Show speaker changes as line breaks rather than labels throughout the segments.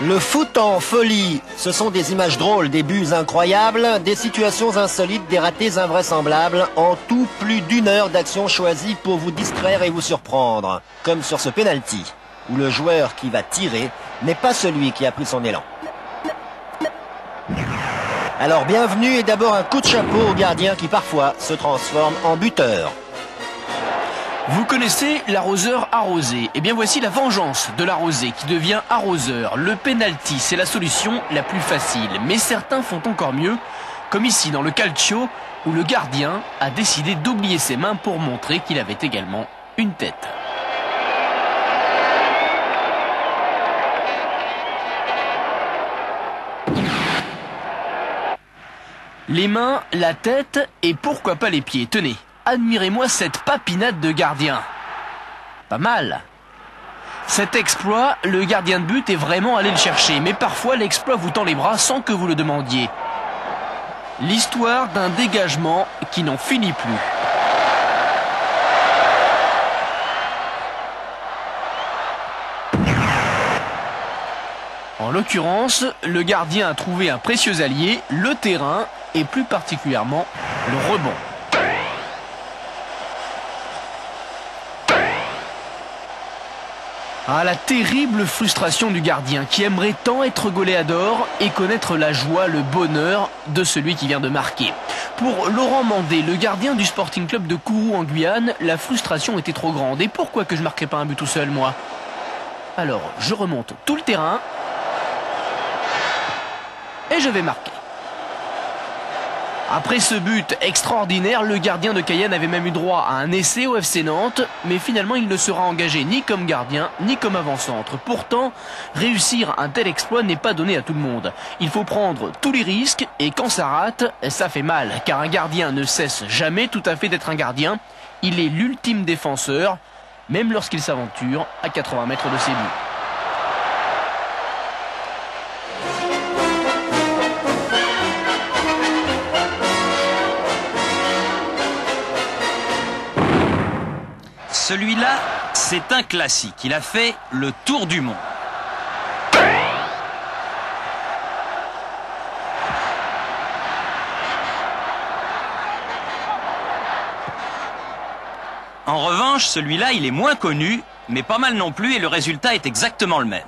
Le foot en folie, ce sont des images drôles, des buts incroyables, des situations insolites, des ratés invraisemblables, en tout plus d'1 heure d'action choisie pour vous distraire et vous surprendre, comme sur ce penalty, où le joueur qui va tirer n'est pas celui qui a pris son élan. Alors bienvenue et d'abord un coup de chapeau au gardien qui parfois se transforme en buteur.
Vous connaissez l'arroseur arrosé. Eh bien voici la vengeance de l'arrosé qui devient arroseur. Le penalty, c'est la solution la plus facile. Mais certains font encore mieux, comme ici dans le calcio, où le gardien a décidé d'oublier ses mains pour montrer qu'il avait également une tête. Les mains, la tête et pourquoi pas les pieds. Tenez, admirez-moi cette papinade de gardien. Pas mal. Cet exploit, le gardien de but est vraiment allé le chercher, mais parfois l'exploit vous tend les bras sans que vous le demandiez. L'histoire d'un dégagement qui n'en finit plus. En l'occurrence, le gardien a trouvé un précieux allié, le terrain, et plus particulièrement le rebond. Ah, la terrible frustration du gardien qui aimerait tant être goléador et connaître la joie, le bonheur de celui qui vient de marquer. Pour Laurent Mandé, le gardien du Sporting Club de Kourou en Guyane, la frustration était trop grande. Et pourquoi que je marquerais pas un but tout seul, moi? Alors, je remonte tout le terrain et je vais marquer. Après ce but extraordinaire, le gardien de Cayenne avait même eu droit à un essai au FC Nantes, mais finalement il ne sera engagé ni comme gardien, ni comme avant-centre. Pourtant, réussir un tel exploit n'est pas donné à tout le monde. Il faut prendre tous les risques, et quand ça rate, ça fait mal, car un gardien ne cesse jamais tout à fait d'être un gardien. Il est l'ultime défenseur, même lorsqu'il s'aventure à 80 mètres de ses buts.
Celui-là, c'est un classique. Il a fait le tour du monde. En revanche, celui-là, il est moins connu, mais pas mal non plus, et le résultat est exactement le même.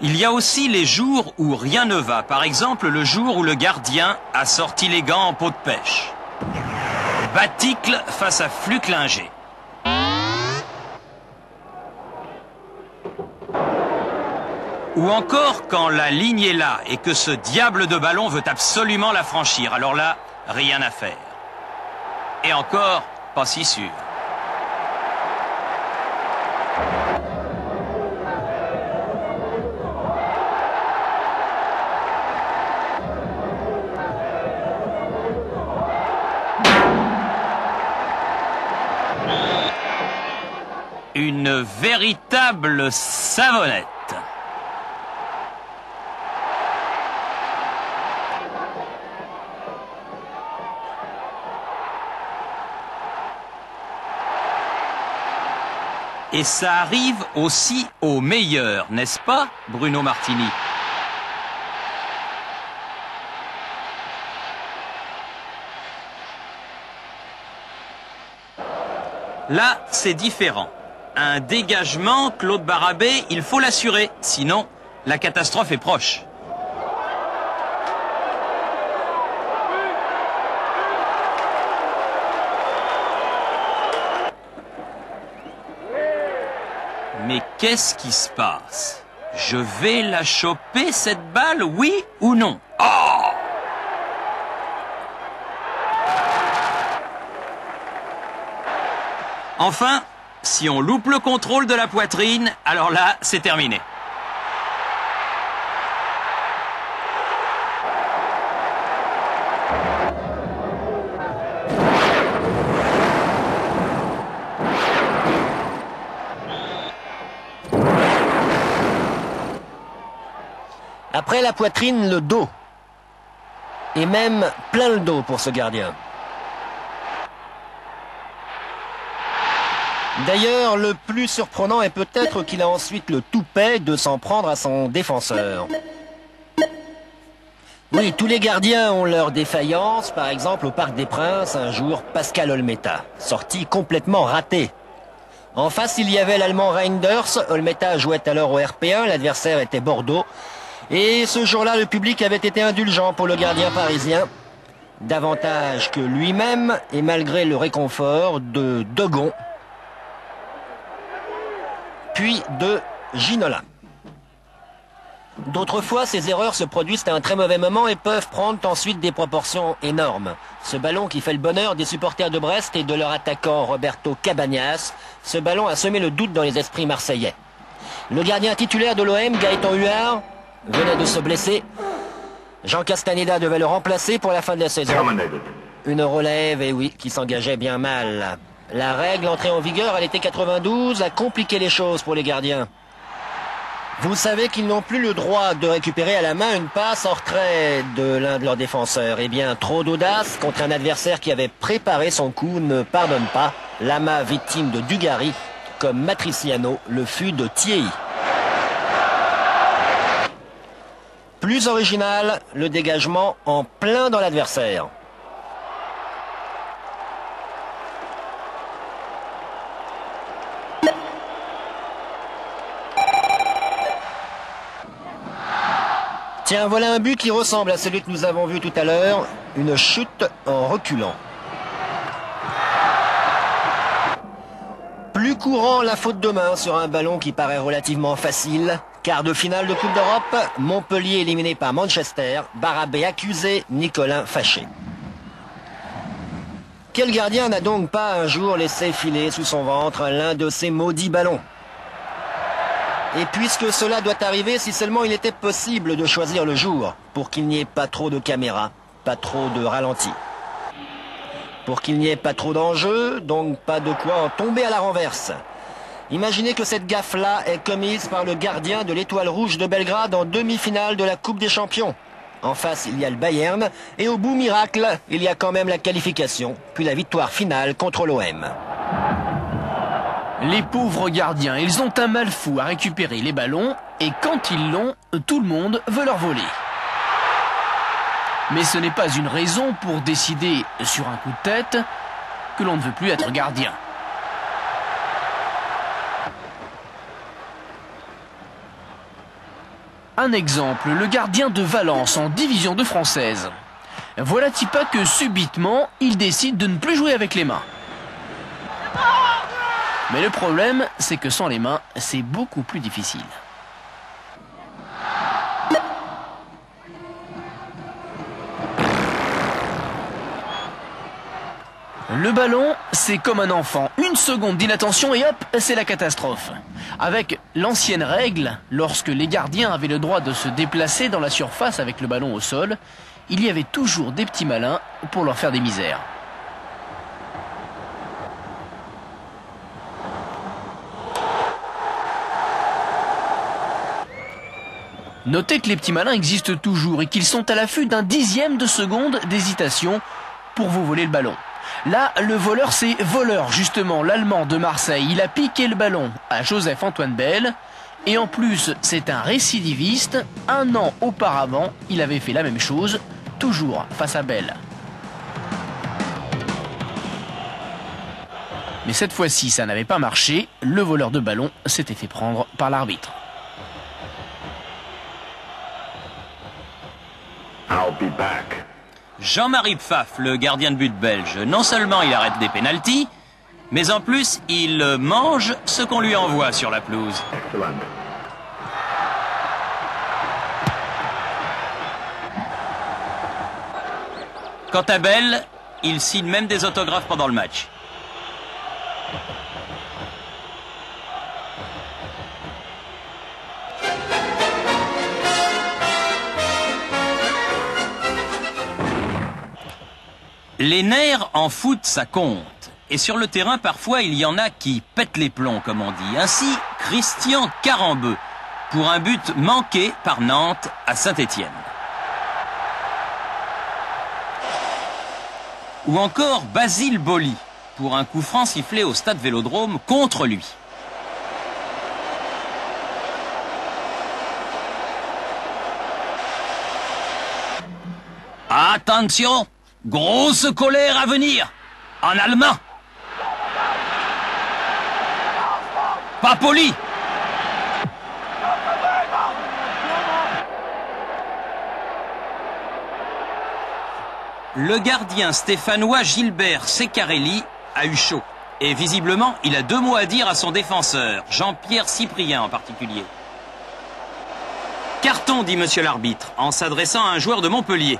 Il y a aussi les jours où rien ne va. Par exemple, le jour où le gardien a sorti les gants en peau de pêche. Baticle face à Flucklinger. Ou encore quand la ligne est là et que ce diable de ballon veut absolument la franchir. Alors là, rien à faire. Et encore, pas si sûr. Une véritable savonnette. Et ça arrive aussi aux meilleurs, n'est-ce pas, Bruno Martini? Là, c'est différent. Un dégagement, Claude Barabé, il faut l'assurer, sinon la catastrophe est proche. Mais qu'est-ce qui se passe? Je vais la choper, cette balle, oui ou non? Oh! Enfin, si on loupe le contrôle de la poitrine, alors là, c'est terminé.
Après la poitrine, le dos. Et même plein le dos pour ce gardien. D'ailleurs, le plus surprenant est peut-être qu'il a ensuite le toupet de s'en prendre à son défenseur. Oui, tous les gardiens ont leur défaillance. Par exemple, au Parc des Princes, un jour, Pascal Olmeta, sorti complètement raté. En face, il y avait l'Allemand Reinders. Olmeta jouait alors au RP1, l'adversaire était Bordeaux. Et ce jour-là, le public avait été indulgent pour le gardien parisien. Davantage que lui-même, et malgré le réconfort de Degon, puis de Ginola. D'autres fois, ces erreurs se produisent à un très mauvais moment et peuvent prendre ensuite des proportions énormes. Ce ballon qui fait le bonheur des supporters de Brest et de leur attaquant Roberto Cabanas, ce ballon a semé le doute dans les esprits marseillais. Le gardien titulaire de l'OM, Gaëtan Huard, venait de se blesser. Jean Castaneda devait le remplacer pour la fin de la saison. Une relève, et oui, qui s'engageait bien mal. La règle entrée en vigueur à l'été 92 a compliqué les choses pour les gardiens. Vous savez qu'ils n'ont plus le droit de récupérer à la main une passe en retrait de l'un de leurs défenseurs. Eh bien, trop d'audace contre un adversaire qui avait préparé son coup ne pardonne pas. Lama, victime de Dugarry, comme Matriciano le fut de Thierry. Plus original, le dégagement en plein dans l'adversaire. Tiens, voilà un but qui ressemble à celui que nous avons vu tout à l'heure. Une chute en reculant. Plus courant, la faute de main sur un ballon qui paraît relativement facile. Quart de finale de Coupe d'Europe, Montpellier éliminé par Manchester, Barabé accusé, Nicolin fâché. Quel gardien n'a donc pas un jour laissé filer sous son ventre l'un de ces maudits ballons? Et puisque cela doit arriver, si seulement il était possible de choisir le jour, pour qu'il n'y ait pas trop de caméras, pas trop de ralentis. Pour qu'il n'y ait pas trop d'enjeux, donc pas de quoi en tomber à la renverse. Imaginez que cette gaffe-là est commise par le gardien de l'Étoile Rouge de Belgrade en demi-finale de la Coupe des Champions. En face, il y a le Bayern, et au bout, miracle, il y a quand même la qualification, puis la victoire finale contre l'OM.
Les pauvres gardiens, ils ont un mal fou à récupérer les ballons, et quand ils l'ont, tout le monde veut leur voler. Mais ce n'est pas une raison pour décider, sur un coup de tête, que l'on ne veut plus être gardien. Un exemple, le gardien de Valence en division 2 française. Voilà-t-il pas que subitement, il décide de ne plus jouer avec les mains. Mais le problème, c'est que sans les mains, c'est beaucoup plus difficile. Le ballon, c'est comme un enfant. Une seconde d'inattention et hop, c'est la catastrophe. Avec l'ancienne règle, lorsque les gardiens avaient le droit de se déplacer dans la surface avec le ballon au sol, il y avait toujours des petits malins pour leur faire des misères. Notez que les petits malins existent toujours et qu'ils sont à l'affût d'un dixième de seconde d'hésitation pour vous voler le ballon. Là, le voleur, c'est Voleur, justement, l'Allemand de Marseille. Il a piqué le ballon à Joseph-Antoine Bell. Et en plus, c'est un récidiviste. Un an auparavant, il avait fait la même chose, toujours face à Bell. Mais cette fois-ci, ça n'avait pas marché. Le voleur de ballon s'était fait prendre par l'arbitre.
I'll be back.
Jean-Marie Pfaff, le gardien de but belge, non seulement il arrête des pénaltys, mais en plus il mange ce qu'on lui envoie sur la pelouse.
Excellent.
Quant à Bell, il signe même des autographes pendant le match. Les nerfs en foot, ça compte. Et sur le terrain, parfois, il y en a qui pètent les plombs, comme on dit. Ainsi, Christian Carambeu, pour un but manqué par Nantes à Saint-Étienne. Ou encore Basile Boli pour un coup franc sifflé au stade Vélodrome contre lui. Attention, grosse colère à venir, en allemand. Pas poli. Le gardien stéphanois Gilbert Ceccarelli a eu chaud. Et visiblement, il a 2 mots à dire à son défenseur, Jean-Pierre Cyprien en particulier. Carton, dit monsieur l'arbitre, en s'adressant à un joueur de Montpellier.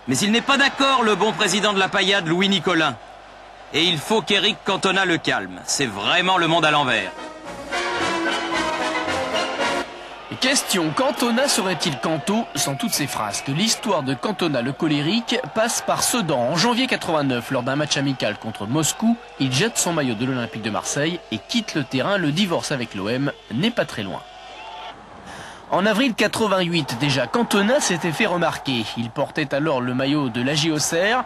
Mais il n'est pas d'accord, le bon président de la Paillade, Louis Nicolin. Et il faut qu'Éric Cantona le calme. C'est vraiment le monde à l'envers.
Question, Cantona serait-il Canto sans toutes ces phrases? L'histoire de Cantona le colérique passe par Sedan. En janvier 89, lors d'un match amical contre Moscou, il jette son maillot de l'Olympique de Marseille et quitte le terrain. Le divorce avec l'OM n'est pas très loin. En avril 88, déjà, Cantona s'était fait remarquer. Il portait alors le maillot de l'AJ Auxerre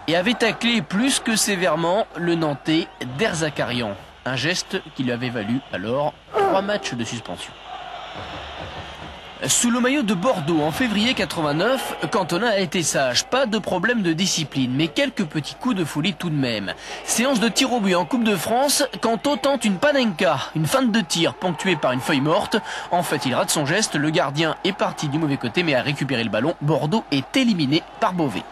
et avait taclé plus que sévèrement le Nantais Derzakarian. Un geste qui lui avait valu alors 3 matchs de suspension. Sous le maillot de Bordeaux, en février 89, Cantona a été sage. Pas de problème de discipline, mais quelques petits coups de folie tout de même. Séance de tir au but en Coupe de France, Canto tente une panenka, une feinte de tir ponctuée par une feuille morte. En fait, il rate son geste, le gardien est parti du mauvais côté mais a récupéré le ballon. Bordeaux est éliminé par Beauvais.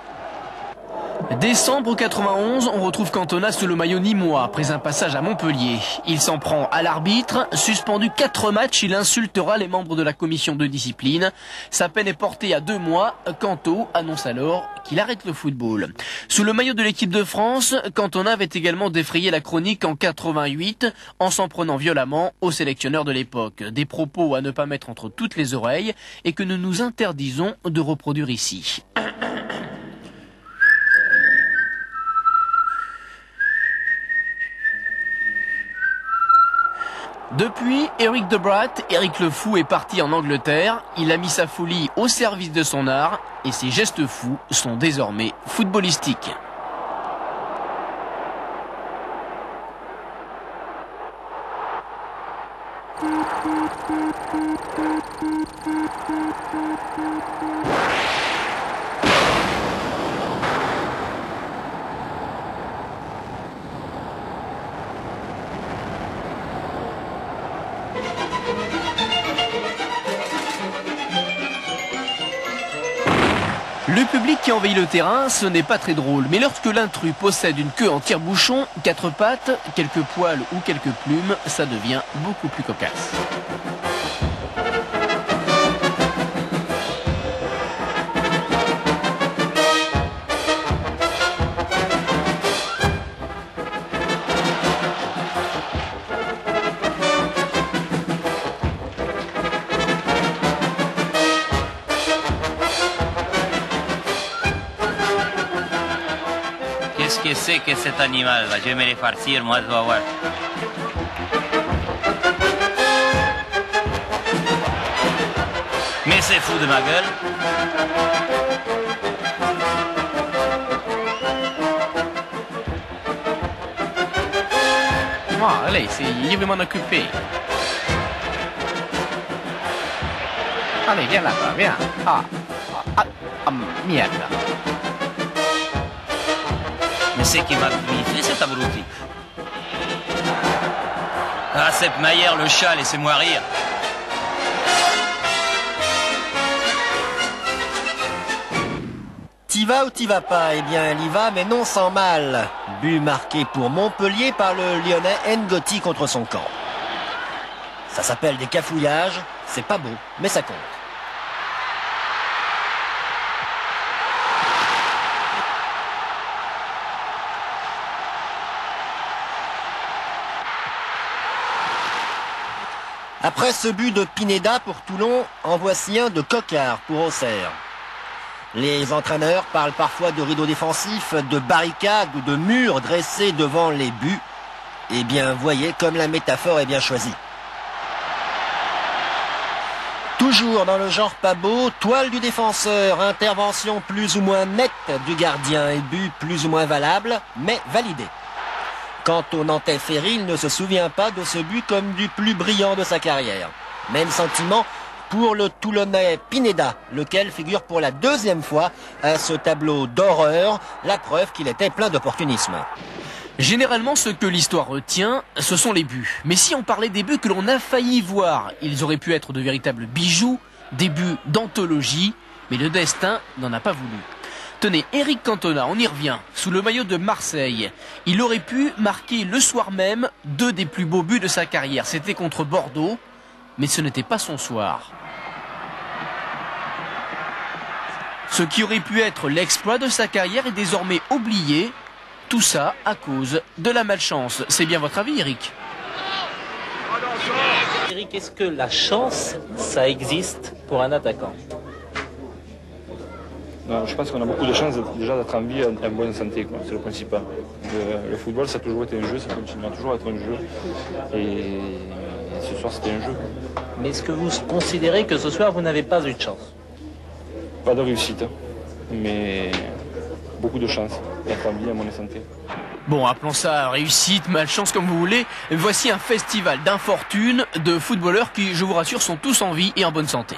Décembre 91, on retrouve Cantona sous le maillot nîmois après un passage à Montpellier. Il s'en prend à l'arbitre. Suspendu 4 matchs, il insultera les membres de la commission de discipline. Sa peine est portée à 2 mois. Canto annonce alors qu'il arrête le football. Sous le maillot de l'équipe de France, Cantona avait également défrayé la chronique en 88 en s'en prenant violemment au sélectionneur de l'époque. Des propos à ne pas mettre entre toutes les oreilles et que nous nous interdisons de reproduire ici. Depuis, Eric Debrat, Eric le Fou est parti en Angleterre. Il a mis sa folie au service de son art et ses gestes fous sont désormais footballistiques. Le public qui envahit le terrain, ce n'est pas très drôle, mais lorsque l'intrus possède une queue en tire-bouchon, 4 pattes, quelques poils ou quelques plumes, ça devient beaucoup plus cocasse.
Qu'est-ce que c'est que cet animal là? Je vais me les farcir, moi je dois voir. Mais c'est fou de ma gueule.
Ah, allez, je vais m'en occuper. Allez, viens là-bas, viens. Merde.
Mais c'est qui m'a fait cet abruti? Ah, Sepp Maier, le chat, laissez-moi rire.
T'y vas ou t'y vas pas? Eh bien, elle y va, mais non sans mal. But marqué pour Montpellier par le Lyonnais Ngoti contre son camp. Ça s'appelle des cafouillages, c'est pas beau, mais ça compte. Après ce but de Pineda pour Toulon, en voici un de Coquard pour Auxerre. Les entraîneurs parlent parfois de rideaux défensifs, de barricades ou de murs dressés devant les buts. Eh bien, voyez comme la métaphore est bien choisie. Toujours dans le genre pas beau, toile du défenseur, intervention plus ou moins nette du gardien et but plus ou moins valable, mais validé. Quant au Nantais Ferry, il ne se souvient pas de ce but comme du plus brillant de sa carrière. Même sentiment pour le Toulonnais Pineda, lequel figure pour la deuxième fois à ce tableau d'horreur, la preuve qu'il était plein d'opportunisme.
Généralement, ce que l'histoire retient, ce sont les buts. Mais si on parlait des buts que l'on a failli voir, ils auraient pu être de véritables bijoux, des buts d'anthologie, mais le destin n'en a pas voulu. Tenez, Eric Cantona, on y revient, sous le maillot de Marseille. Il aurait pu marquer le soir même 2 des plus beaux buts de sa carrière. C'était contre Bordeaux, mais ce n'était pas son soir. Ce qui aurait pu être l'exploit de sa carrière est désormais oublié. Tout ça à cause de la malchance. C'est bien votre avis, Eric?
Eric, est-ce que la chance, ça existe pour un attaquant?
Non, je pense qu'on a beaucoup de chance déjà d'être en vie et en bonne santé, c'est le principal. Le football, ça a toujours été un jeu, ça continuera toujours à être un jeu. Et ce soir, c'était un jeu.
Mais est-ce que vous considérez que ce soir, vous n'avez pas eu de chance?
Pas de réussite, mais beaucoup de chance d'être en vie et en bonne santé.
Bon, appelons ça réussite, malchance, comme vous voulez. Voici un festival d'infortune de footballeurs qui, je vous rassure, sont tous en vie et en bonne santé.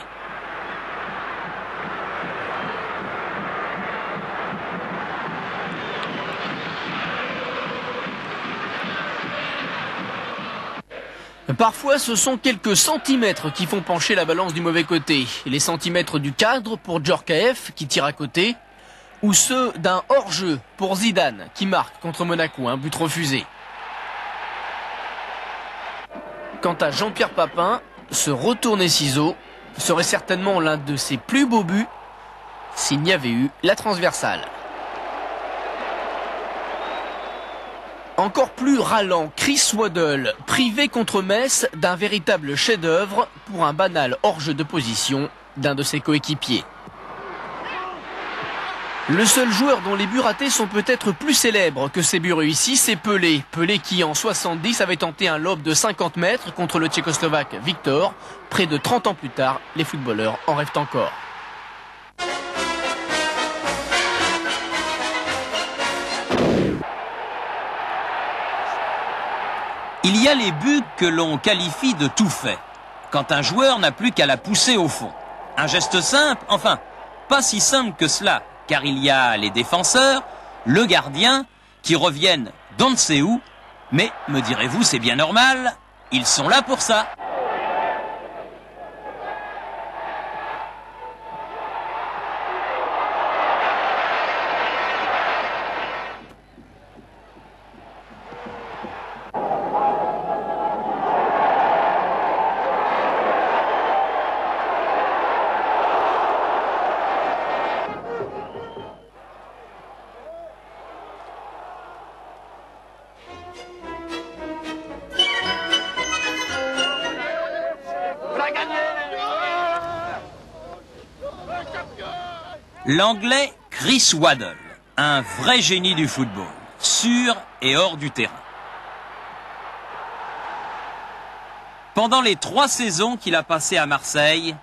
Parfois, ce sont quelques centimètres qui font pencher la balance du mauvais côté. Les centimètres du cadre pour Djorkaeff qui tire à côté, ou ceux d'un hors-jeu pour Zidane qui marque contre Monaco, un but refusé. Quant à Jean-Pierre Papin, ce retourné ciseaux serait certainement l'un de ses plus beaux buts s'il n'y avait eu la transversale. Encore plus ralent, Chris Waddle, privé contre Metz d'un véritable chef-d'œuvre pour un banal hors-jeu de position d'un de ses coéquipiers. Le seul joueur dont les buts ratés sont peut-être plus célèbres que ses buts réussis, c'est Pelé. Pelé qui, en 70, avait tenté un lob de 50 mètres contre le Tchécoslovaque Victor. Près de 30 ans plus tard, les footballeurs en rêvent encore.
Il y a les buts que l'on qualifie de tout fait, quand un joueur n'a plus qu'à la pousser au fond. Un geste simple, enfin, pas si simple que cela, car il y a les défenseurs, le gardien, qui reviennent d'on ne sait où, mais, me direz-vous, c'est bien normal, ils sont là pour ça. L'Anglais Chris Waddle, un vrai génie du football, sur et hors du terrain. Pendant les 3 saisons qu'il a passées à Marseille,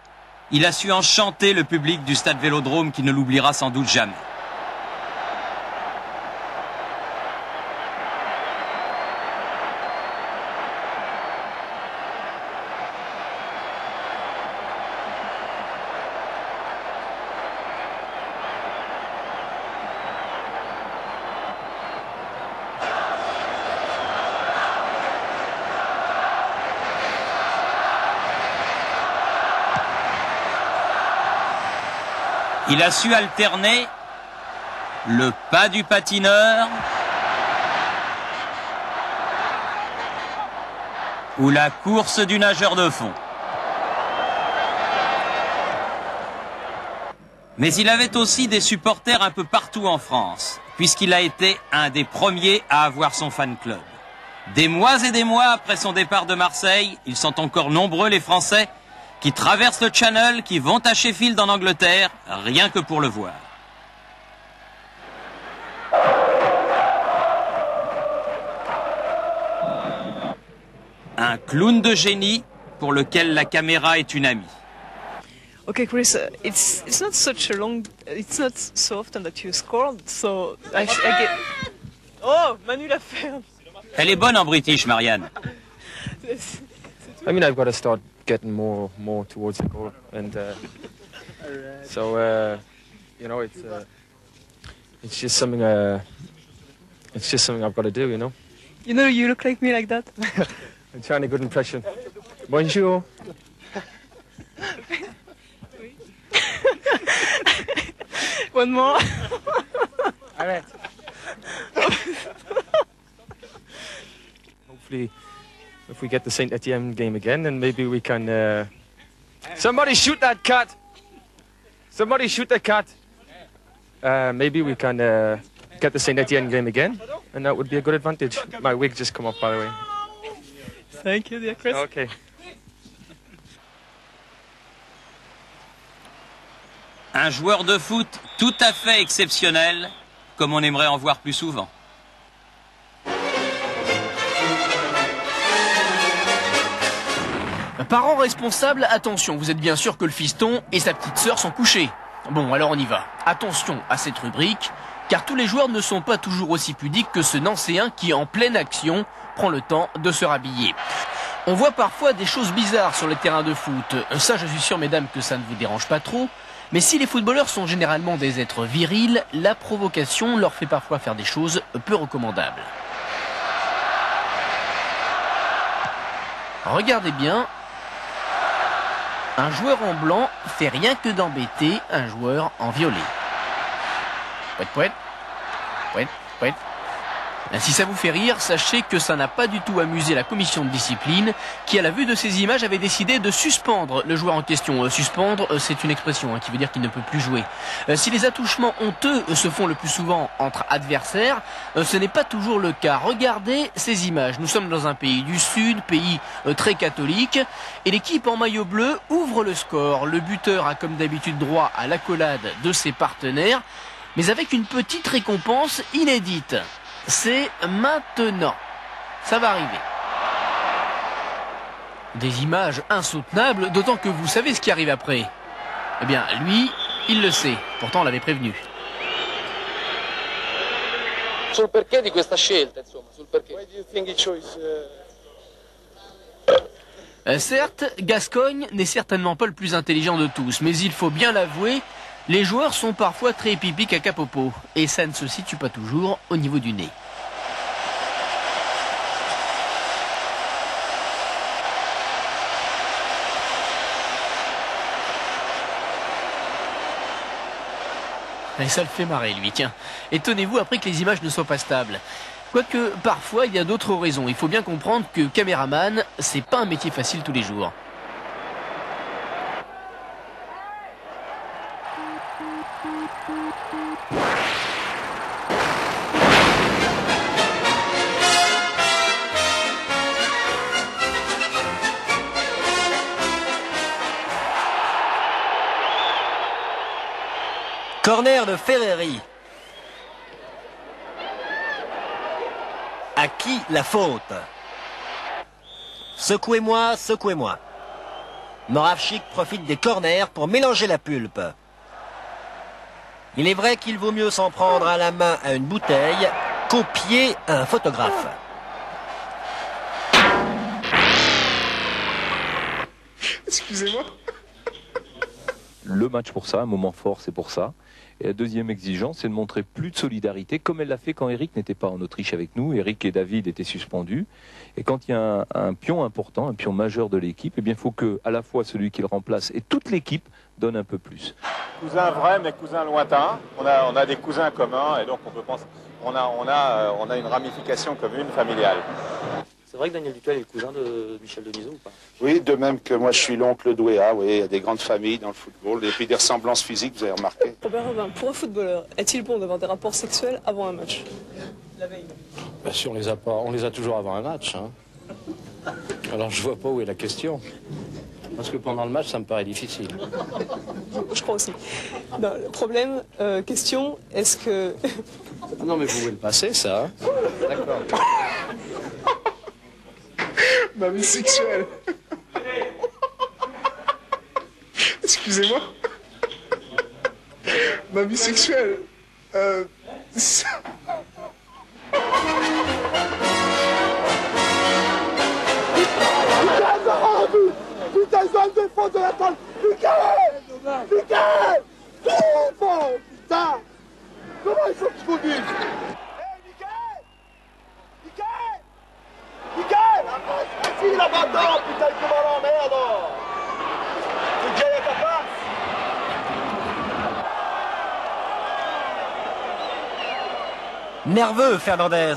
il a su enchanter le public du stade Vélodrome qui ne l'oubliera sans doute jamais. Il a su alterner le pas du patineur ou la course du nageur de fond. Mais il avait aussi des supporters un peu partout en France, puisqu'il a été un des premiers à avoir son fan club. Des mois et des mois après son départ de Marseille, ils sont encore nombreux les Français qui traversent le Channel, qui vont à Sheffield en Angleterre, rien que pour le voir. Un clown de génie pour lequel la caméra est une amie.
Okay, Chris, it's not such a long, it's not so often that you scored, so I get. Oh, Manu l'a fait.
Elle est bonne en British, Marianne.
I mean, I've got to start getting more towards the goal, and you know, it's just something I've got to do, you know.
You know, you look like me like that.
I'm trying a good impression. Bonjour.
One more.
Arrête. Hopefully, if we get the Saint Etienne game again, then maybe we can. Somebody shoot that cat! Somebody shoot the cat! Maybe we can get the Saint Etienne game again, and that would be a good advantage. My wig just come off, by the way.
Thank you, dear Chris.
Okay.
Un joueur de foot tout à fait exceptionnel, comme on aimerait en voir plus souvent.
Parents responsables, attention, vous êtes bien sûr que le fiston et sa petite sœur sont couchés. Bon, alors on y va. Attention à cette rubrique, car tous les joueurs ne sont pas toujours aussi pudiques que ce Nancéen qui, en pleine action, prend le temps de se rhabiller. On voit parfois des choses bizarres sur les terrains de foot. Ça, je suis sûr, mesdames, que ça ne vous dérange pas trop. Mais si les footballeurs sont généralement des êtres virils, la provocation leur fait parfois faire des choses peu recommandables. Regardez bien. Un joueur en blanc fait rien que d'embêter un joueur en violet. Pouet, pouet. Pouet, pouet. Si ça vous fait rire, sachez que ça n'a pas du tout amusé la commission de discipline qui, à la vue de ces images, avait décidé de suspendre le joueur en question. Suspendre, c'est une expression qui veut dire qu'il ne peut plus jouer. Si les attouchements honteux se font le plus souvent entre adversaires, ce n'est pas toujours le cas. Regardez ces images. Nous sommes dans un pays du Sud, pays très catholique, et l'équipe en maillot bleu ouvre le score. Le buteur a comme d'habitude droit à l'accolade de ses partenaires, mais avec une petite récompense inédite. C'est maintenant. Ça va arriver. Des images insoutenables, d'autant que vous savez ce qui arrive après. Eh bien, lui, il le sait. Pourtant, on l'avait prévenu.
Sul perché di questa scelta, insomma, sul perché. Why do you think he chose?
Certes, Gascogne n'est certainement pas le plus intelligent de tous, mais il faut bien l'avouer, les joueurs sont parfois très pipi caca popo, et ça ne se situe pas toujours au niveau du nez. Et ça le fait marrer, lui, tiens. Étonnez-vous après que les images ne soient pas stables. Quoique, parfois, il y a d'autres raisons. Il faut bien comprendre que caméraman, c'est pas un métier facile tous les jours.
Corner de Ferreri. À qui la faute? Secouez-moi, secouez-moi. Moravchik profite des corners pour mélanger la pulpe. Il est vrai qu'il vaut mieux s'en prendre à la main à une bouteille qu'au pied à un photographe.
Excusez-moi.
Le match pour ça, un moment fort, c'est pour ça. Et la deuxième exigence, c'est de montrer plus de solidarité, comme elle l'a fait quand Eric n'était pas en Autriche avec nous. Eric et David étaient suspendus. Et quand il y a un pion important, un pion majeur de l'équipe, eh bien, il faut que, à la fois celui qui le remplace et toute l'équipe donne un peu plus.
Cousin vrai, mais cousin lointain. On a des cousins communs, et donc on peut penser, on a une ramification commune familiale.
C'est vrai que Daniel Dutoit est le cousin de Michel Denisot ou pas?
Oui, de même que moi je suis l'oncle d'Ouéa, oui, il y a des grandes familles dans le football, et puis des ressemblances physiques, vous avez remarqué.
Robert Robin, pour un footballeur, est-il bon d'avoir des rapports sexuels avant un match? La veille.
Bien sûr, on les a toujours avant un match. Hein. Alors je vois pas où est la question. Parce que pendant le match, ça me paraît difficile.
Je crois aussi. Non, le problème, question, est-ce que...
Non mais vous pouvez le passer, ça. Hein. D'accord.
Ma vie sexuelle.
Excusez-moi. Ma vie sexuelle.
Putain, ils ont le défense de la table. Michael! Michael! Putain! Comment il faut que je vous dise? Hey, Michael! Michael! Michael! Arrête! Là-bas dedans, putain, il te en merde! Tu gagnes à ta place!
Nerveux, Fernandez.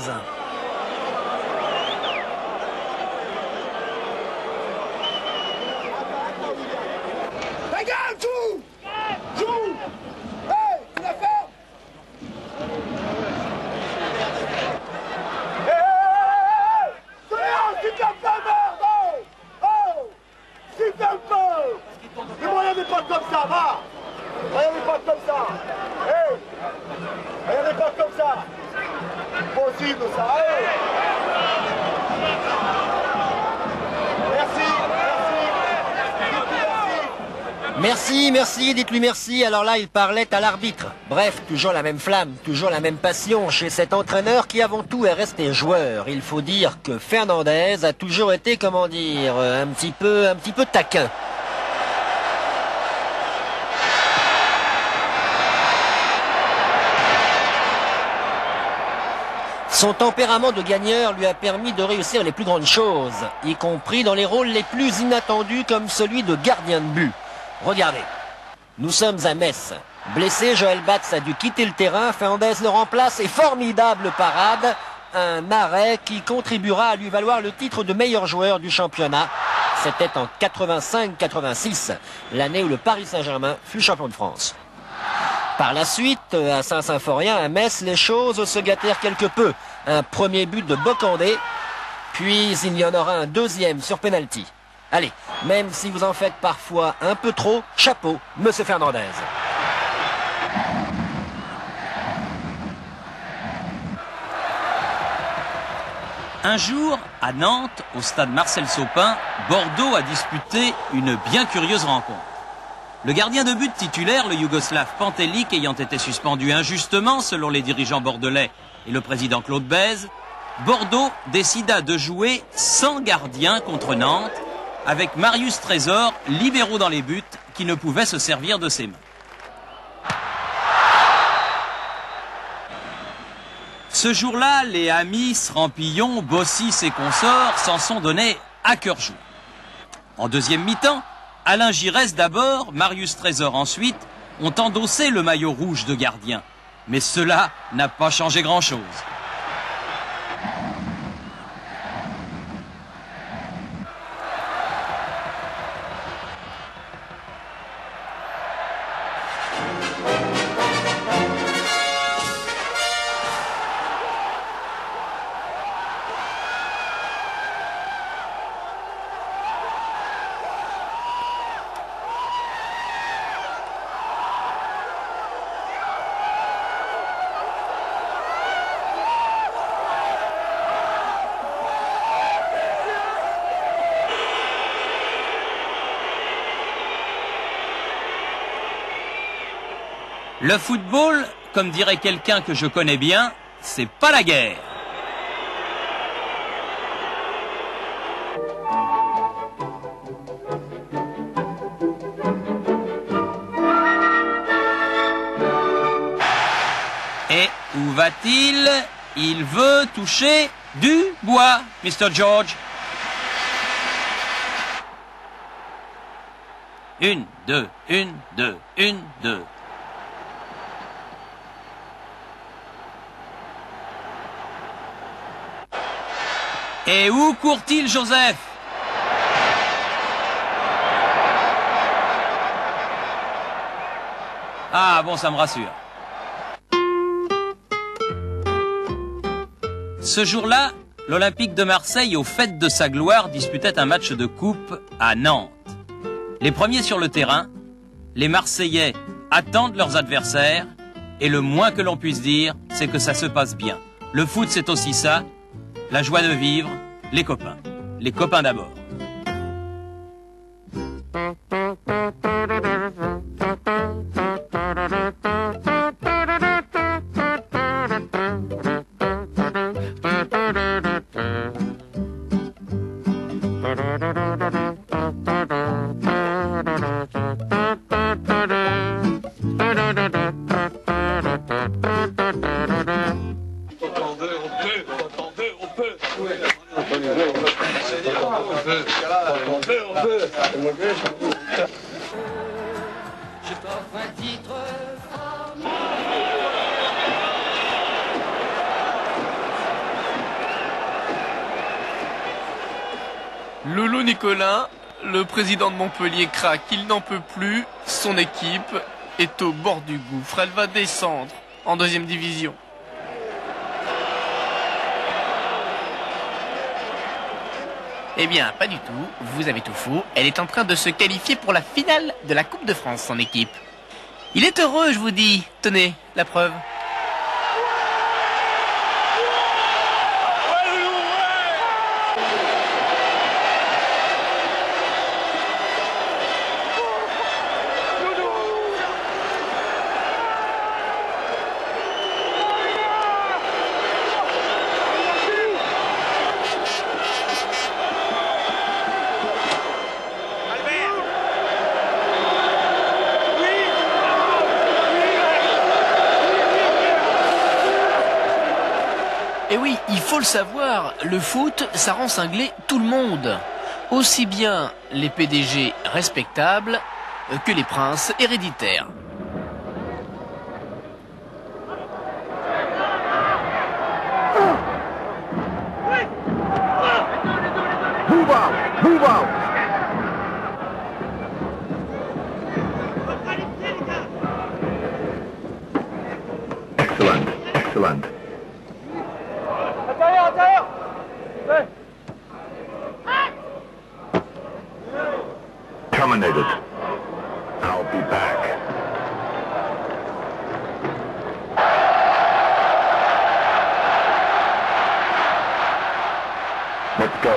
Regarde, joue! Joue! Hey, tu la fermes! Hey! Super pas merde! Oh! Super peu! Mais moi, y'en a pas comme ça, va! Y'en a pas comme ça! Hey! Y'en a pas comme ça! Possible, ça! Hey! Merci!
Merci, merci, dites-lui merci. Alors là, il parlait à l'arbitre. Bref, toujours la même flamme, toujours la même passion chez cet entraîneur qui avant tout est resté joueur. Il faut dire que Fernandez a toujours été, comment dire, un petit peu taquin. Son tempérament de gagneur lui a permis de réussir les plus grandes choses, y compris dans les rôles les plus inattendus comme celui de gardien de but. Regardez, nous sommes à Metz. Blessé, Joël Batz a dû quitter le terrain, Fernandez le remplace et formidable parade, un arrêt qui contribuera à lui valoir le titre de meilleur joueur du championnat. C'était en 85-86, l'année où le Paris Saint-Germain fut champion de France. Par la suite, à Saint-Symphorien, à Metz, les choses se gâtèrent quelque peu. Un premier but de Bocandé, puis il y en aura un deuxième sur penalty. Allez, même si vous en faites parfois un peu trop, chapeau, monsieur Fernandez.
Un jour, à Nantes, au stade Marcel Sopin, Bordeaux a disputé une bien curieuse rencontre. Le gardien de but titulaire, le Yougoslave Pantelic, ayant été suspendu injustement selon les dirigeants bordelais et le président Claude Bèze, Bordeaux décida de jouer sans gardien contre Nantes, avec Marius Trésor, libéraux dans les buts, qui ne pouvait se servir de ses mains. Ce jour-là, les Amis, Rampillon, Bossis et consorts s'en sont donnés à cœur joie. En deuxième mi-temps, Alain Giresse d'abord, Marius Trésor ensuite, ont endossé le maillot rouge de gardien. Mais cela n'a pas changé grand-chose. Le football, comme dirait quelqu'un que je connais bien, c'est pas la guerre. Et où va-t-il? Il veut toucher du bois, Mr. George. 1, 2, 1, 2, 1, 2. Et où court-il, Joseph? Ah bon, ça me rassure. Ce jour-là, l'Olympique de Marseille, aux fêtes de sa gloire, disputait un match de coupe à Nantes. Les premiers sur le terrain, les Marseillais attendent leurs adversaires, et le moins que l'on puisse dire, c'est que ça se passe bien. Le foot, c'est aussi ça. La joie de vivre, les copains. Les copains d'abord.
On veut.
Loulou Nicolas, le président de Montpellier, craque, il n'en peut plus, son équipe est au bord du gouffre, elle va descendre en deuxième division. Eh bien, pas du tout, vous avez tout faux, elle est en train de se qualifier pour la finale de la Coupe de France, son équipe. Il est heureux, je vous dis, tenez, la preuve. Et oui, il faut le savoir, le foot, ça rend cinglé tout le monde. Aussi bien les PDG respectables que les princes héréditaires.
Move out! Move out!
Excellent. Excellent. Terminated. I'll be back. Let's go.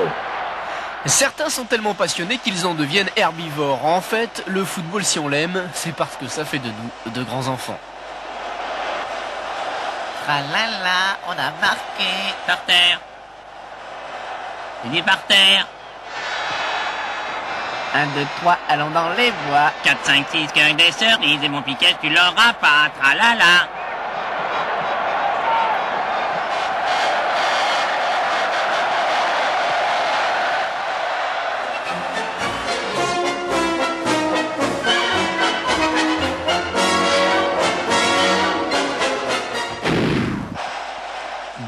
Certains sont tellement passionnés qu'ils en deviennent herbivores. En fait, le football, si on l'aime, c'est parce que ça fait de nous de grands enfants.
Tralala, on a marqué. Par terre. Il est par terre. 1, 2, 3, allons dans les bois. 4, 5, 6, cueille des cerises et mon piquet, tu l'auras pas. Tralala.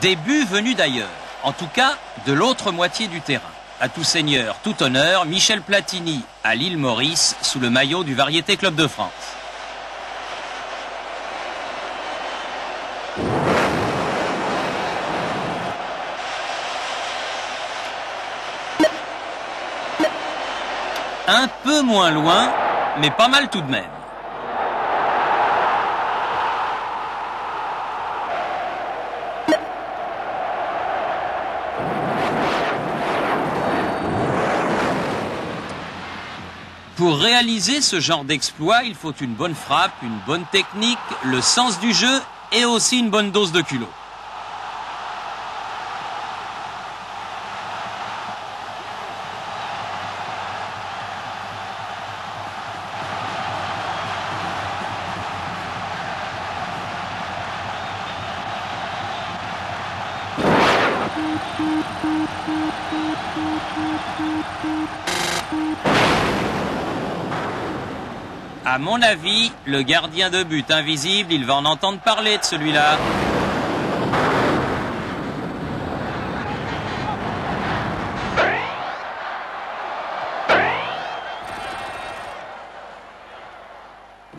Des buts venus d'ailleurs, en tout cas de l'autre moitié du terrain. À tout seigneur, tout honneur, Michel Platini à l'île Maurice sous le maillot du Variété Club de France. Un peu moins loin, mais pas mal tout de même. Pour réaliser ce genre d'exploit, il faut une bonne frappe, une bonne technique, le sens du jeu et aussi une bonne dose de culot. À mon avis, le gardien de but invisible, il va en entendre parler de celui-là.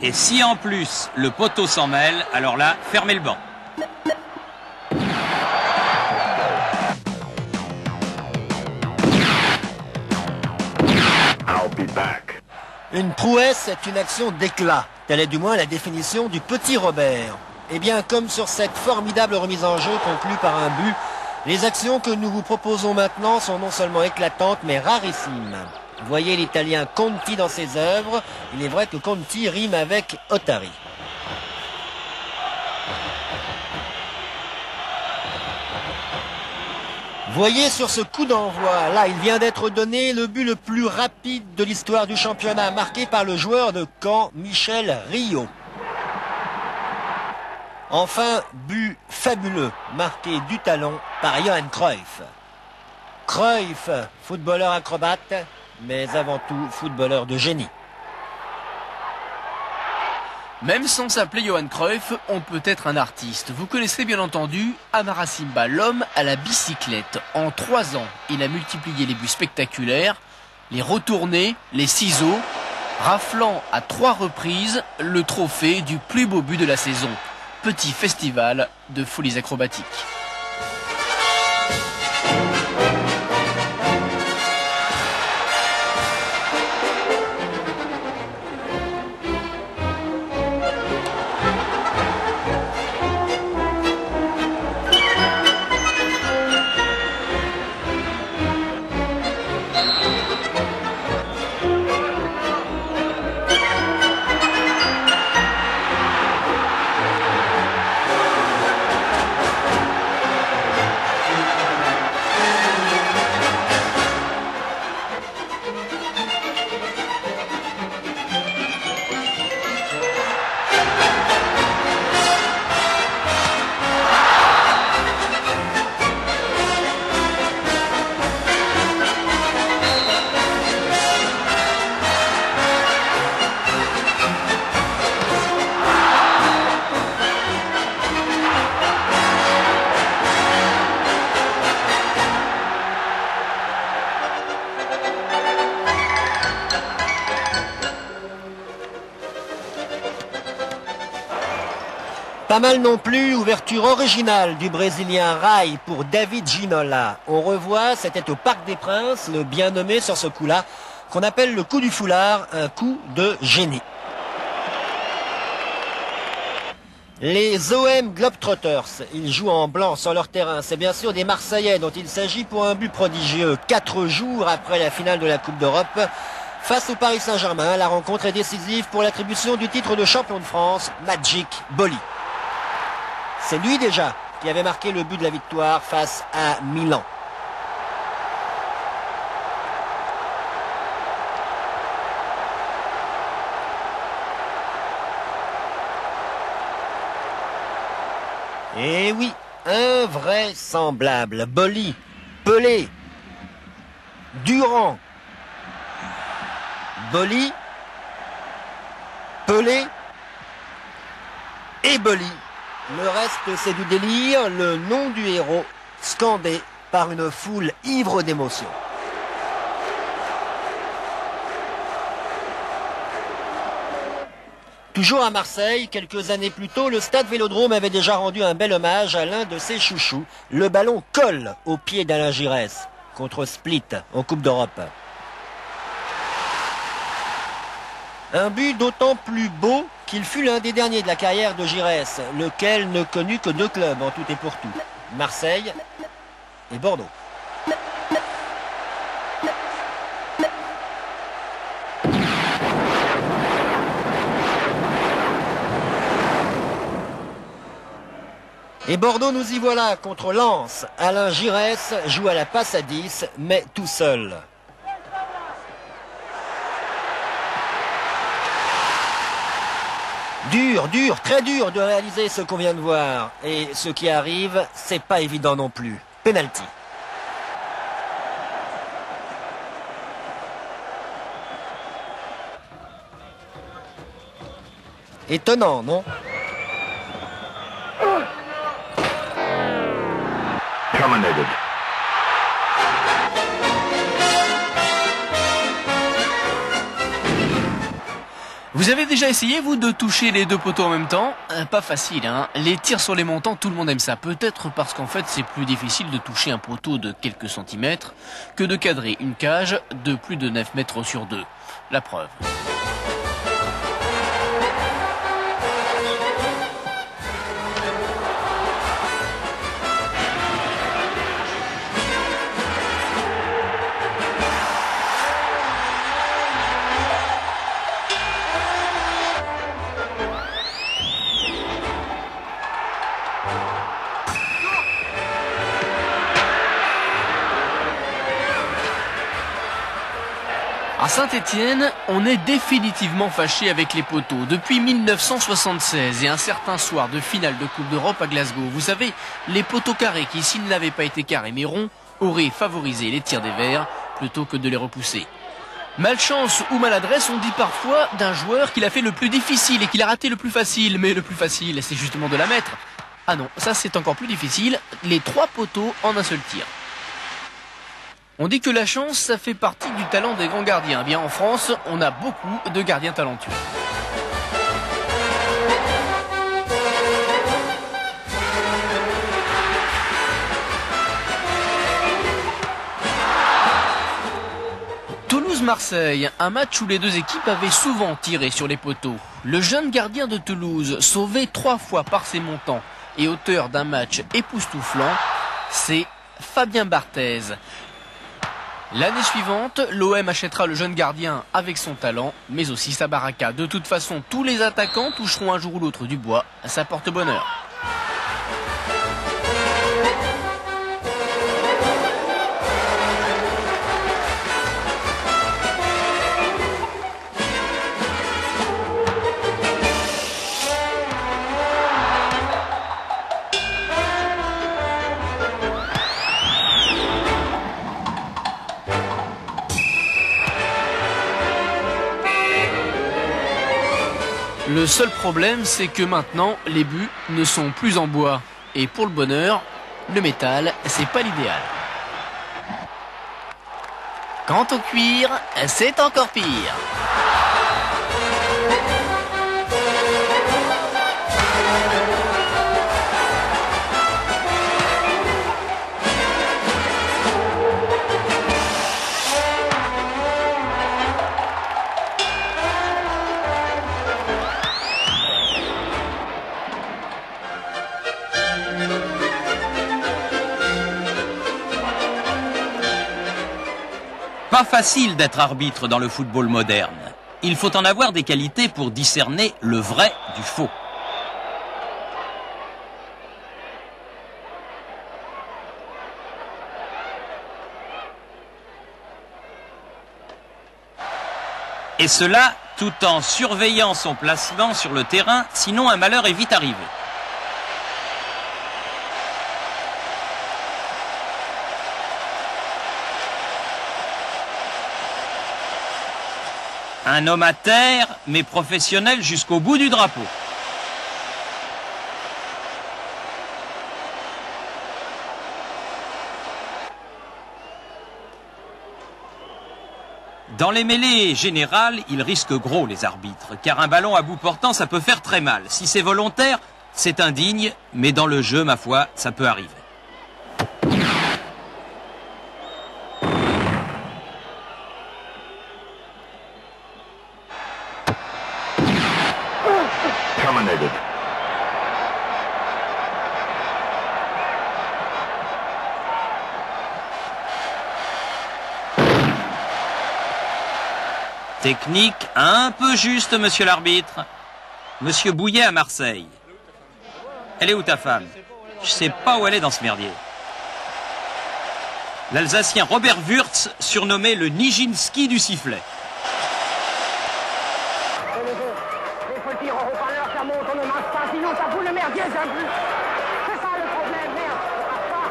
Et si en plus le poteau s'en mêle, alors là, fermez le banc.
I'll be back.
Une prouesse est une action d'éclat. Telle est du moins la définition du petit Robert. Et bien, comme sur cette formidable remise en jeu conclue par un but, les actions que nous vous proposons maintenant sont non seulement éclatantes, mais rarissimes. Voyez l'italien Conti dans ses œuvres. Il est vrai que Conti rime avec Ottari. Voyez sur ce coup d'envoi, là il vient d'être donné le but le plus rapide de l'histoire du championnat, marqué par le joueur de Caen, Michel Rio. Enfin, but fabuleux, marqué du talon par Johan Cruyff. Cruyff, footballeur acrobate, mais avant tout footballeur de génie.
Même sans s'appeler Johan Cruyff, on peut être un artiste. Vous connaissez bien entendu Amara Simba, l'homme à la bicyclette. En 3 ans, il a multiplié les buts spectaculaires, les retournés, les ciseaux, raflant à 3 reprises le trophée du plus beau but de la saison. Petit festival de folies acrobatiques.
Pas mal non plus, ouverture originale du Brésilien Rai pour David Ginola. On revoit, c'était au Parc des Princes, le bien nommé sur ce coup-là, qu'on appelle le coup du foulard, un coup de génie. Les OM Globetrotters, ils jouent en blanc sur leur terrain. C'est bien sûr des Marseillais dont il s'agit pour un but prodigieux. 4 jours après la finale de la Coupe d'Europe, face au Paris Saint-Germain, la rencontre est décisive pour l'attribution du titre de champion de France, Magic Boli. C'est lui déjà qui avait marqué le but de la victoire face à Milan. Et oui, invraisemblable. Boli, Pelé, Durand, Boli, Pelé et Boli. Le reste, c'est du délire, le nom du héros, scandé par une foule ivre d'émotion. Toujours à Marseille, quelques années plus tôt, le stade Vélodrome avait déjà rendu un bel hommage à l'un de ses chouchous. Le ballon colle au pied d'Alain Giresse contre Split en Coupe d'Europe. Un but d'autant plus beau qu'il fut l'un des derniers de la carrière de Giresse, lequel ne connut que 2 clubs en tout et pour tout, Marseille et Bordeaux. Et Bordeaux, nous y voilà contre Lens. Alain Giresse joue à la passe à 10, mais tout seul. Dur, très dur de réaliser ce qu'on vient de voir. Et ce qui arrive, c'est pas évident non plus. Penalty. Étonnant, non?
Terminated.
Vous avez déjà essayé, vous, de toucher les 2 poteaux en même temps? Pas facile, hein. Les tirs sur les montants, tout le monde aime ça. Peut-être parce qu'en fait, c'est plus difficile de toucher un poteau de quelques centimètres que de cadrer une cage de plus de 9 mètres sur 2. La preuve. À Saint-Étienne, on est définitivement fâché avec les poteaux depuis 1976 et un certain soir de finale de Coupe d'Europe à Glasgow. Vous savez, les poteaux carrés qui, s'ils n'avaient pas été carrés mais ronds, auraient favorisé les tirs des Verts plutôt que de les repousser. Malchance ou maladresse, on dit parfois d'un joueur qu'il a fait le plus difficile et qu'il a raté le plus facile. Mais le plus facile, c'est justement de la mettre. Ah non, ça c'est encore plus difficile, les 3 poteaux en un seul tir. On dit que la chance, ça fait partie du talent des grands gardiens. Eh bien en France, on a beaucoup de gardiens talentueux. Toulouse-Marseille, un match où les deux équipes avaient souvent tiré sur les poteaux. Le jeune gardien de Toulouse, sauvé 3 fois par ses montants et auteur d'un match époustouflant, c'est Fabien Barthez. L'année suivante, l'OM achètera le jeune gardien avec son talent, mais aussi sa baraka. De toute façon, tous les attaquants toucheront un jour ou l'autre du bois, ça porte bonheur. Le seul problème, c'est que maintenant, les buts ne sont plus en bois. Et pour le bonheur, le métal, c'est pas l'idéal. Quant au cuir, c'est encore pire.
Pas facile d'être arbitre dans le football moderne. Il faut en avoir des qualités pour discerner le vrai du faux. Et cela tout en surveillant son placement sur le terrain, sinon un malheur est vite arrivé. Un homme à terre, mais professionnel jusqu'au bout du drapeau. Dans les mêlées générales, ils risquent gros les arbitres, car un ballon à bout portant, ça peut faire très mal. Si c'est volontaire, c'est indigne, mais dans le jeu, ma foi, ça peut arriver.
Terminated.
Technique un peu juste, monsieur l'arbitre. Monsieur Bouillet à Marseille. Elle est où ta femme? Je sais pas où elle est dans ce merdier. L'Alsacien Robert Wurtz, surnommé le Nijinsky du sifflet.
Il faut le dire au haut-parleur, ça monte, on ne mange pas, sinon ça fout le merdier, ça pue. C'est ça le problème, merde, ça marche pas.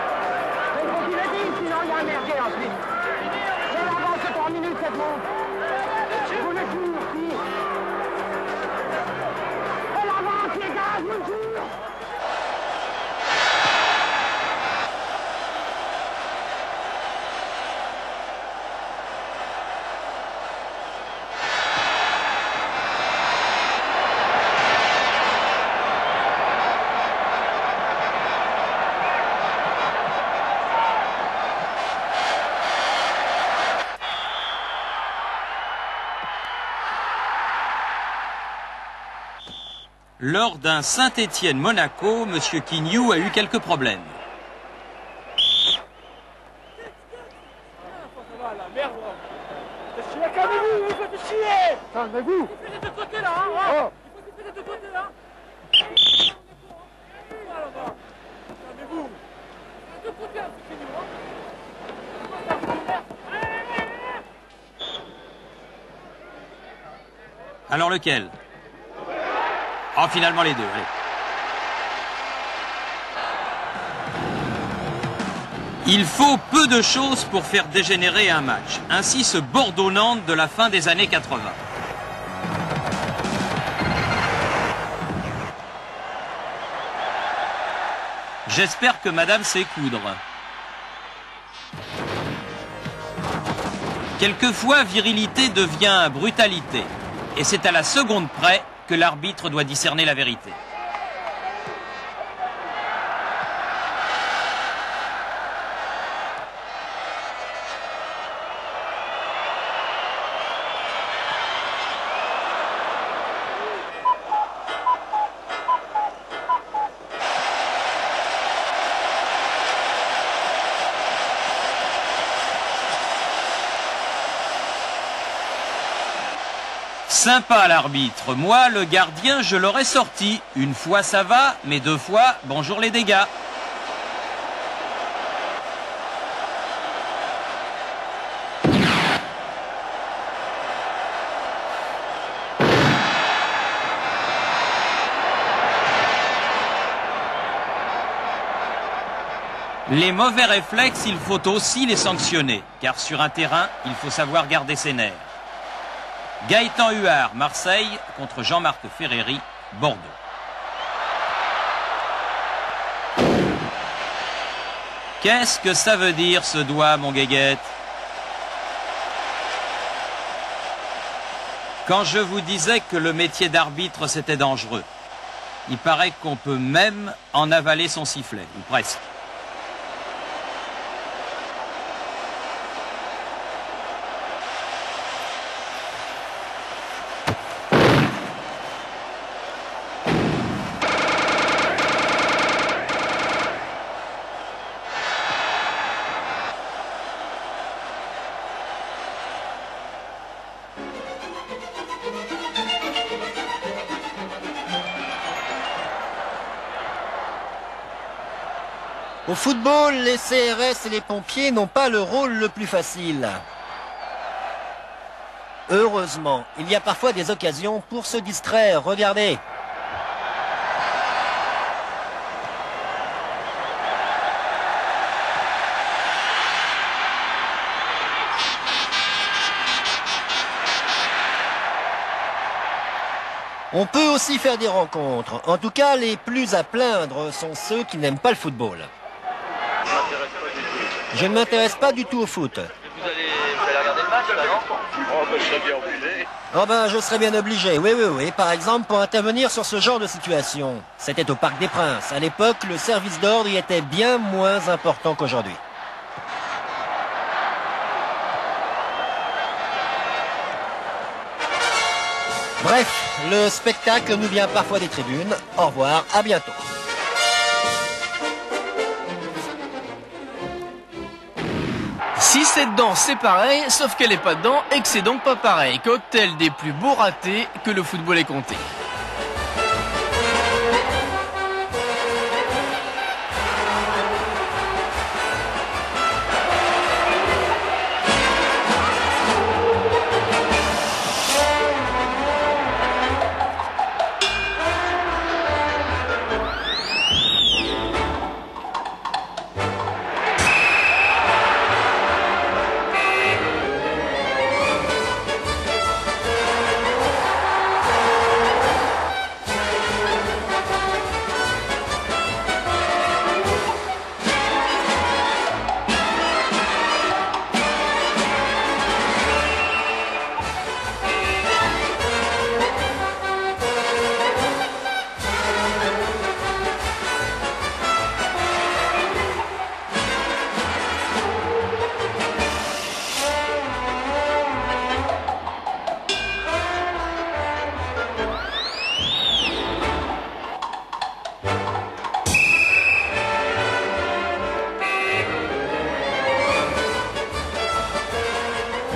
Mais il faut qu'il le dise, sinon il y a un merdier ensuite. C'est l'avance de 3 minutes, cette montre. Je vous le jure, si. C'est l'avance, les gars, je vous le jure.
Lors d'un Saint-Étienne-Monaco, M. Quignou a eu quelques problèmes.
Calmez-vous, vous faites chier. Calmez-vous. Il fait des deux côtés là, hein. Il fait des deux côtés là. Calmez-vous. Des deux côtés, c'est fini,
Alors lequel? Oh, finalement les deux, allez. Il faut peu de choses pour faire dégénérer un match. Ainsi ce Bordeaux-Nantes de la fin des années 80. J'espère que madame sait coudre. Quelquefois, virilité devient brutalité. Et c'est à la seconde près que l'arbitre doit discerner la vérité. Sympa l'arbitre. Moi, le gardien, je l'aurais sorti. Une fois ça va, mais deux fois, bonjour les dégâts. Les mauvais réflexes, il faut aussi les sanctionner, car sur un terrain, il faut savoir garder ses nerfs. Gaëtan Huard, Marseille, contre Jean-Marc Ferreri, Bordeaux. Qu'est-ce que ça veut dire ce doigt, mon guéguette? Quand je vous disais que le métier d'arbitre c'était dangereux, il paraît qu'on peut même en avaler son sifflet, ou presque.
Au football, les CRS et les pompiers n'ont pas le rôle le plus facile. Heureusement, il y a parfois des occasions pour se distraire. Regardez. On peut aussi faire des rencontres. En tout cas, les plus à plaindre sont ceux qui n'aiment pas le football. Je ne m'intéresse pas du tout au foot.
Vous allez regarder le match là, non? Oh, ben, je serais bien obligé.
Oh ben, je serais bien obligé, oui. Par exemple, pour intervenir sur ce genre de situation. C'était au Parc des Princes. À l'époque, le service d'ordre y était bien moins important qu'aujourd'hui. Bref, le spectacle nous vient parfois des tribunes. Au revoir, à bientôt.
Si c'est dedans, c'est pareil, sauf qu'elle est pas dedans et que c'est donc pas pareil. Cocktail des plus beaux ratés que le football ait compté.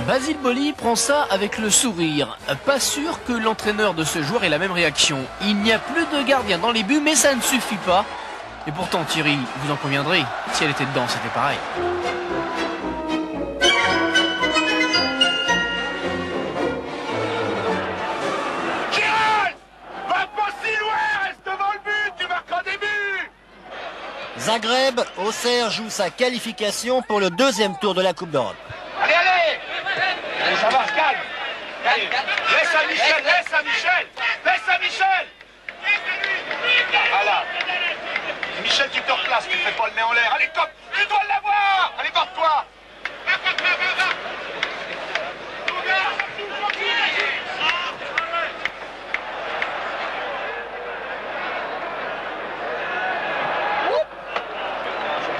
Basile Boli prend ça avec le sourire. Pas sûr que l'entraîneur de ce joueur ait la même réaction. Il n'y a plus de gardien dans les buts, mais ça ne suffit pas. Et pourtant, Thierry, vous en conviendrez, si elle était dedans, c'était pareil.
Zagreb, Auxerre joue sa qualification pour le deuxième tour de la Coupe d'Europe.
Allez, allez! Allez, ça va, calme! Laisse à Michel, laisse à Michel! Laisse à Michel! Voilà. Michel, tu te replaces, tu fais pas le nez en l'air. Allez, top! Tu dois l'avoir! Allez, porte-toi!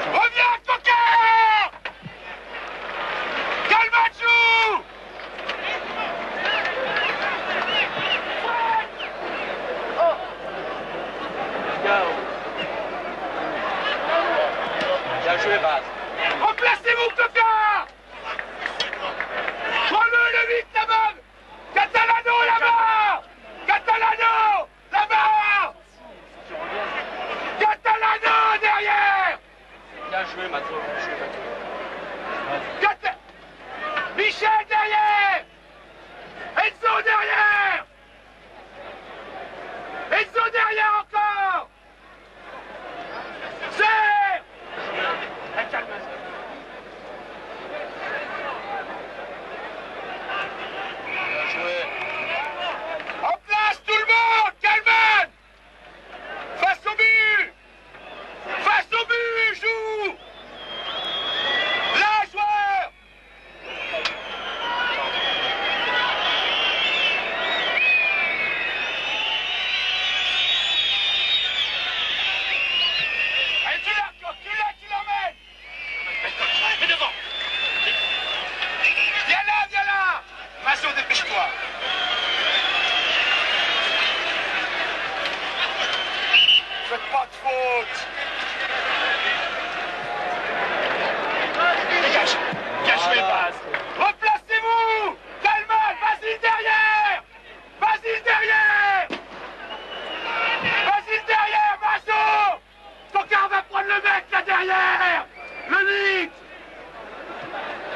Reviens, coquin! Calme-toi!
Bien joué, Baz.
Remplacez-vous, coquin! Prends-le, le 8, là-bas! Catalano, là-bas! Catalano, là-bas! Catalano, derrière!
Bien joué, Mathieu.
Michel, derrière! Enzo, derrière! Enzo, derrière encore! Serre! Calme-toi. En place tout le monde, Calman! Face au but! Face au but, joue! Là, joueur! Allez, tu l'emmènes! Mais devant! Viens là! Masso, dépêche-toi! Faites pas de faute! Dégage! Bien joué, Baz! Replacez-vous! Calman, Basile derrière! Basile derrière! Basile derrière, Masso! Coquin va prendre le mec là derrière! Le 8!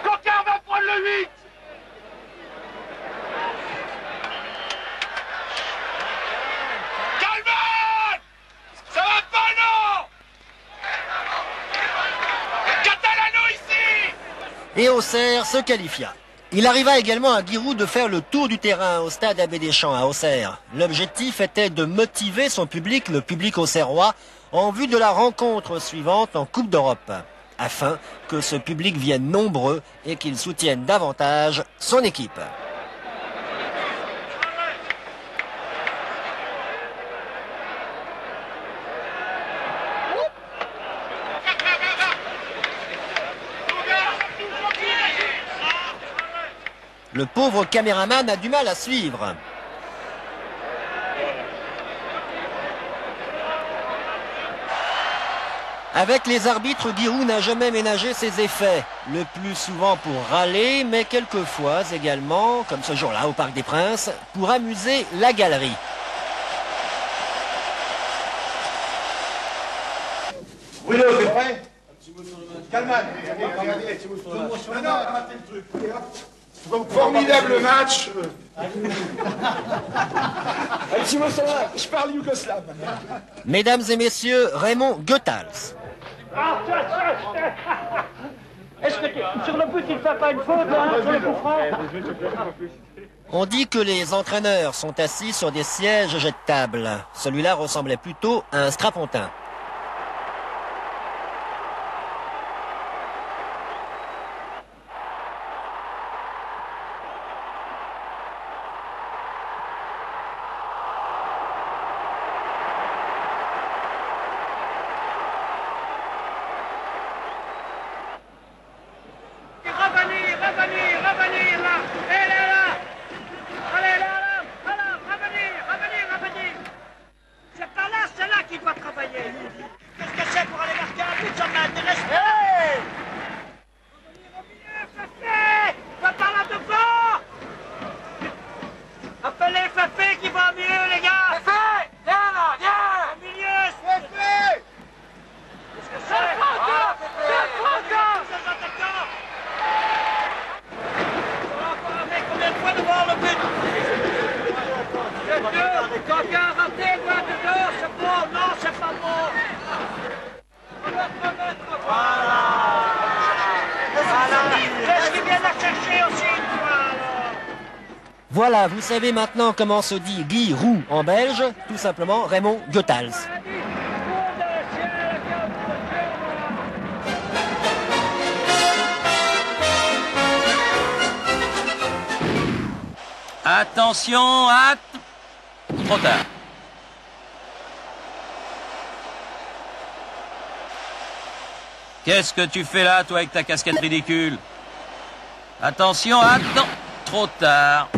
Coquin va prendre le 8! Calman! Ça va pas, non? Catalano ici!
Et Auxerre se qualifia. Il arriva également à Giroud de faire le tour du terrain au stade Abbé Deschamps à Auxerre. L'objectif était de motiver son public, le public auxerrois, en vue de la rencontre suivante en Coupe d'Europe, afin que ce public vienne nombreux et qu'il soutienne davantage son équipe. Le pauvre caméraman a du mal à suivre. Avec les arbitres, Giroud n'a jamais ménagé ses effets. Le plus souvent pour râler, mais quelquefois également, comme ce jour-là au Parc des Princes, pour amuser la galerie.
Bruno, c'est prêt? Calman! Formidable match! Je parle yougoslave.
Mesdames et messieurs, Raymond Goethals.
Est-ce que sur le but, il ne fait pas une faute, hein, sur le coup franc?
On dit que les entraîneurs sont assis sur des sièges jetables. Celui-là ressemblait plutôt à un strapontin.
Revenir là! Elle est là! Allez là, revenir! C'est pas là, c'est là qu'il doit travailler! Qu'est-ce que c'est pour aller marquer un but? Ça m'intéresse pas! Revenir, va par là devant! Appelez Fafé qui va mieux, les gars! Fafé! Viens là, viens! Au milieu! Fafé! Qu'est-ce que c'est? C'est Franca! C'est attaquant! Combien de fois devant le but? C'est dur! Quelqu'un a raté, doigt de dos, c'est bon, non, c'est pas bon!
Voilà, vous savez maintenant comment se dit Guy Roux en belge, tout simplement Raymond Goethals.
Attention, trop tard. Qu'est-ce que tu fais là, toi, avec ta casquette ridicule? Attention, trop tard.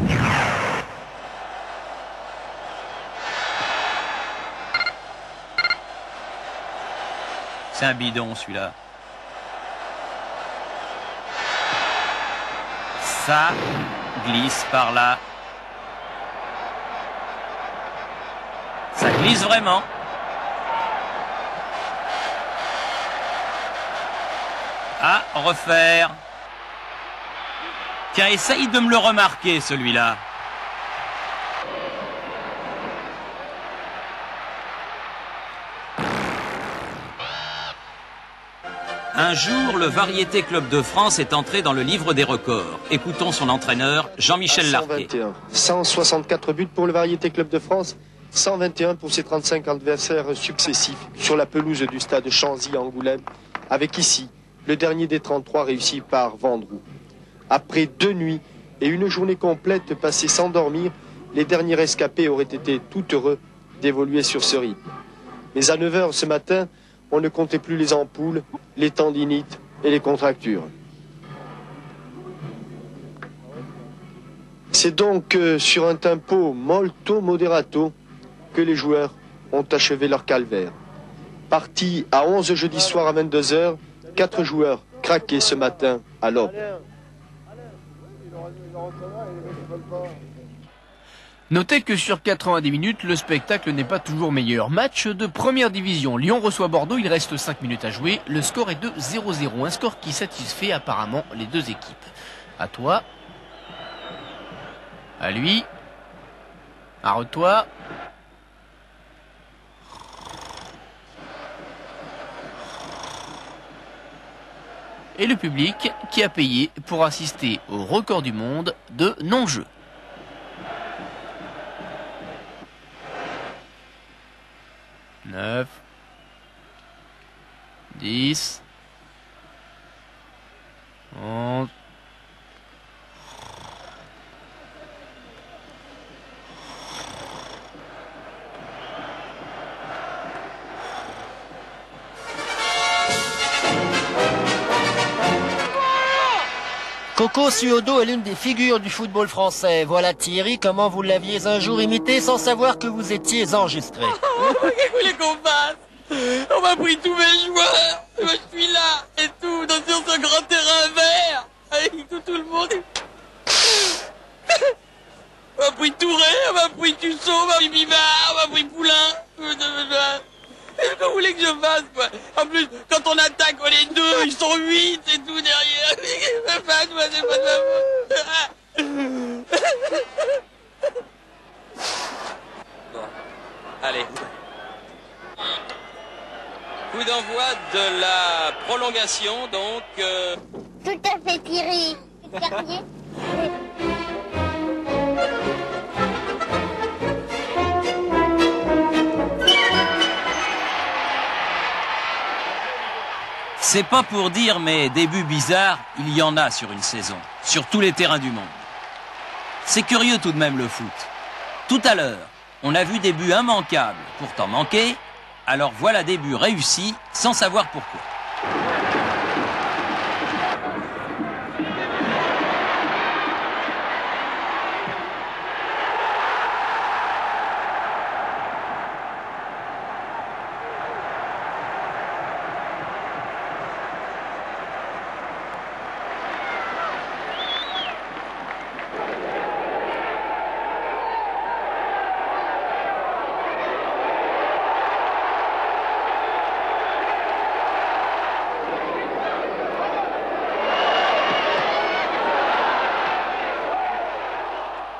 C'est un bidon, celui-là. Ça glisse par là. Ça glisse vraiment. Ah, refaire. Tiens, essaye de me le remarquer, celui-là. Un jour, le Variété Club de France est entré dans le livre des records. Écoutons son entraîneur, Jean-Michel Larquet.
164 buts pour le Variété Club de France, 121 pour ses 35 adversaires successifs sur la pelouse du stade Chanzy à Angoulême, avec ici le dernier des 33 réussi par Vendroux. Après 2 nuits et une journée complète passée sans dormir, les derniers rescapés auraient été tout heureux d'évoluer sur ce rythme. Mais à 9 h ce matin, on ne comptait plus les ampoules, les tendinites et les contractures. C'est donc sur un tempo molto moderato que les joueurs ont achevé leur calvaire. Partis à 11 jeudi soir à 22 h, 4 joueurs craqués ce matin à l'aube.
Notez que sur 90 minutes, le spectacle n'est pas toujours meilleur. Match de première division. Lyon reçoit Bordeaux, il reste 5 minutes à jouer. Le score est de 0-0. Un score qui satisfait apparemment les deux équipes. À toi. À lui. À toi. Et le public qui a payé pour assister au record du monde de non-jeu. Neuf, 10, 11,
Coco Suodo est l'une des figures du football français. Voilà Thierry, comment vous l'aviez un jour imité sans savoir que vous étiez enregistré.
Qu'est-ce que vous voulez qu'on fasse? On m'a pris tous mes joueurs. Moi je suis là et tout, sur ce grand terrain vert. Avec tout le monde. On m'a pris Touré, on m'a pris Tussaud, on m'a pris Bivard, on m'a pris Poulain. Qu'est-ce que vous voulez que je fasse, quoi? En plus, quand on attaque, on est 2, ils sont 8 et tout derrière. C'est pas de ma faute. Bon, allez. Coup d'envoi de la prolongation, donc...
Tout à fait, Thierry. Carrier.
C'est pas pour dire, mais des buts bizarres, il y en a sur une saison, sur tous les terrains du monde. C'est curieux tout de même le foot. Tout à l'heure, on a vu des buts immanquables, pourtant manqués, alors voilà des buts réussis, sans savoir pourquoi.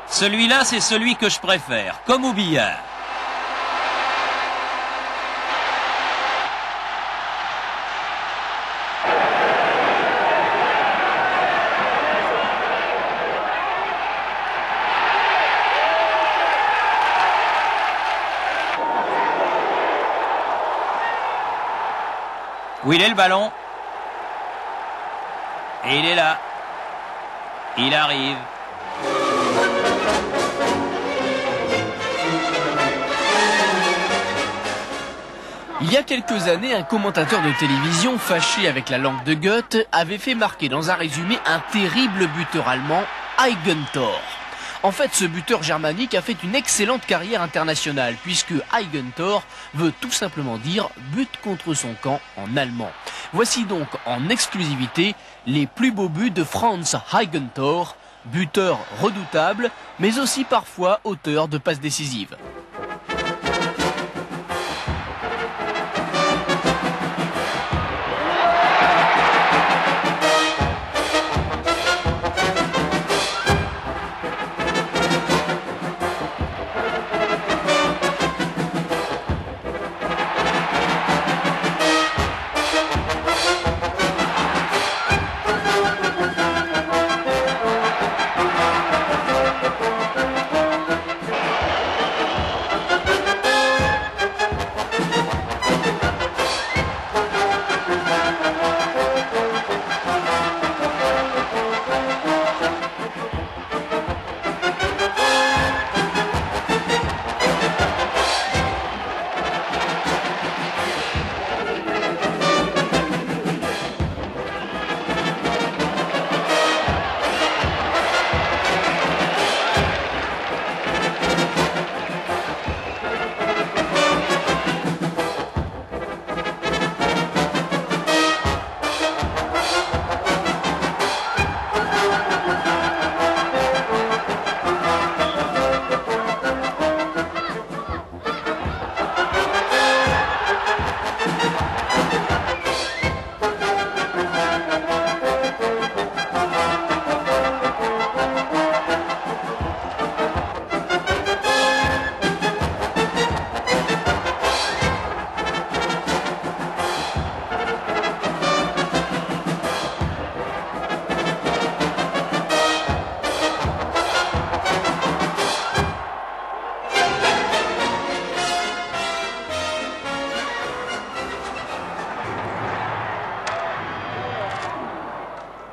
Celui-là, c'est celui que je préfère, comme au billard. Où il est le ballon? Et il est là. Il arrive.
Il y a quelques années, un commentateur de télévision fâché avec la langue de Goethe avait fait marquer dans un résumé un terrible buteur allemand, Eigentor. En fait, ce buteur germanique a fait une excellente carrière internationale puisque Eigentor veut tout simplement dire but contre son camp en allemand. Voici donc en exclusivité les plus beaux buts de Franz Eigentor, buteur redoutable mais aussi parfois auteur de passes décisives.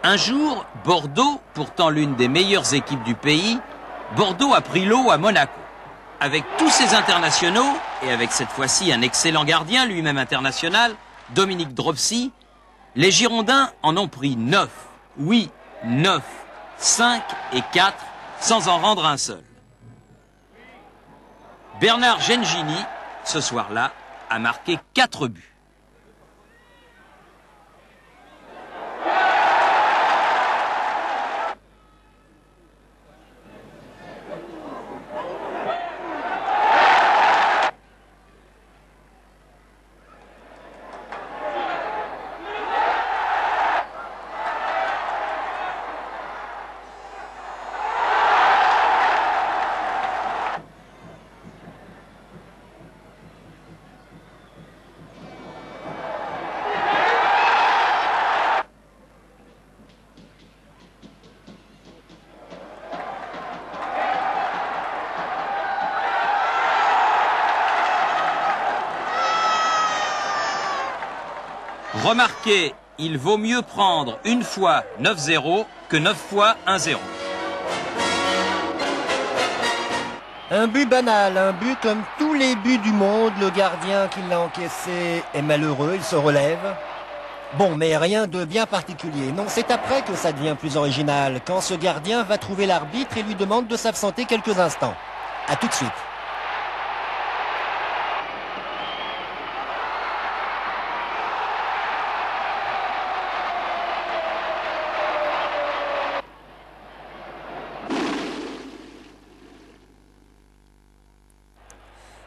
Un jour, Bordeaux, pourtant l'une des meilleures équipes du pays, Bordeaux a pris l'eau à Monaco. Avec tous ses internationaux, et avec cette fois-ci un excellent gardien, lui-même international, Dominique Dropsy, les Girondins en ont pris 9. Oui, 9. 5 et 4, sans en rendre un seul. Bernard Gengini, ce soir-là, a marqué 4 buts. Remarquez, il vaut mieux prendre une fois 9-0 que 9 fois 1-0.
Un but banal, un but comme tous les buts du monde. Le gardien qui l'a encaissé est malheureux, il se relève. Bon, mais rien de bien particulier. Non, c'est après que ça devient plus original, quand ce gardien va trouver l'arbitre et lui demande de s'absenter quelques instants. À tout de suite.